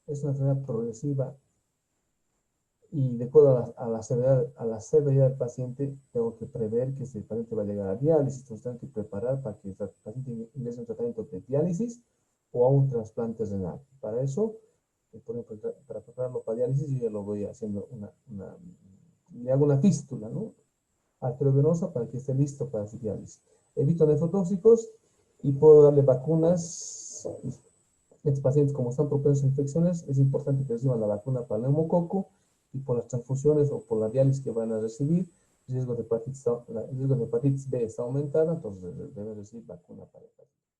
es una enfermedad progresiva, y de acuerdo a la severidad del paciente, tengo que prever que si el paciente va a llegar a diálisis, entonces tengo que preparar para que el paciente ingrese un tratamiento de diálisis o a un trasplante renal. Para eso, por ejemplo, para prepararlo para diálisis, yo ya lo voy haciendo le hago una fístula, ¿no? Arteriovenosa para que esté listo para su diálisis. Evito nefrotóxicos y puedo darle vacunas. Estos pacientes, como están propensos a infecciones, es importante que reciban la vacuna para el neumococo y por las transfusiones o por la diálisis que van a recibir, el riesgo de hepatitis B está aumentada, entonces deben recibir vacuna para hepatitis.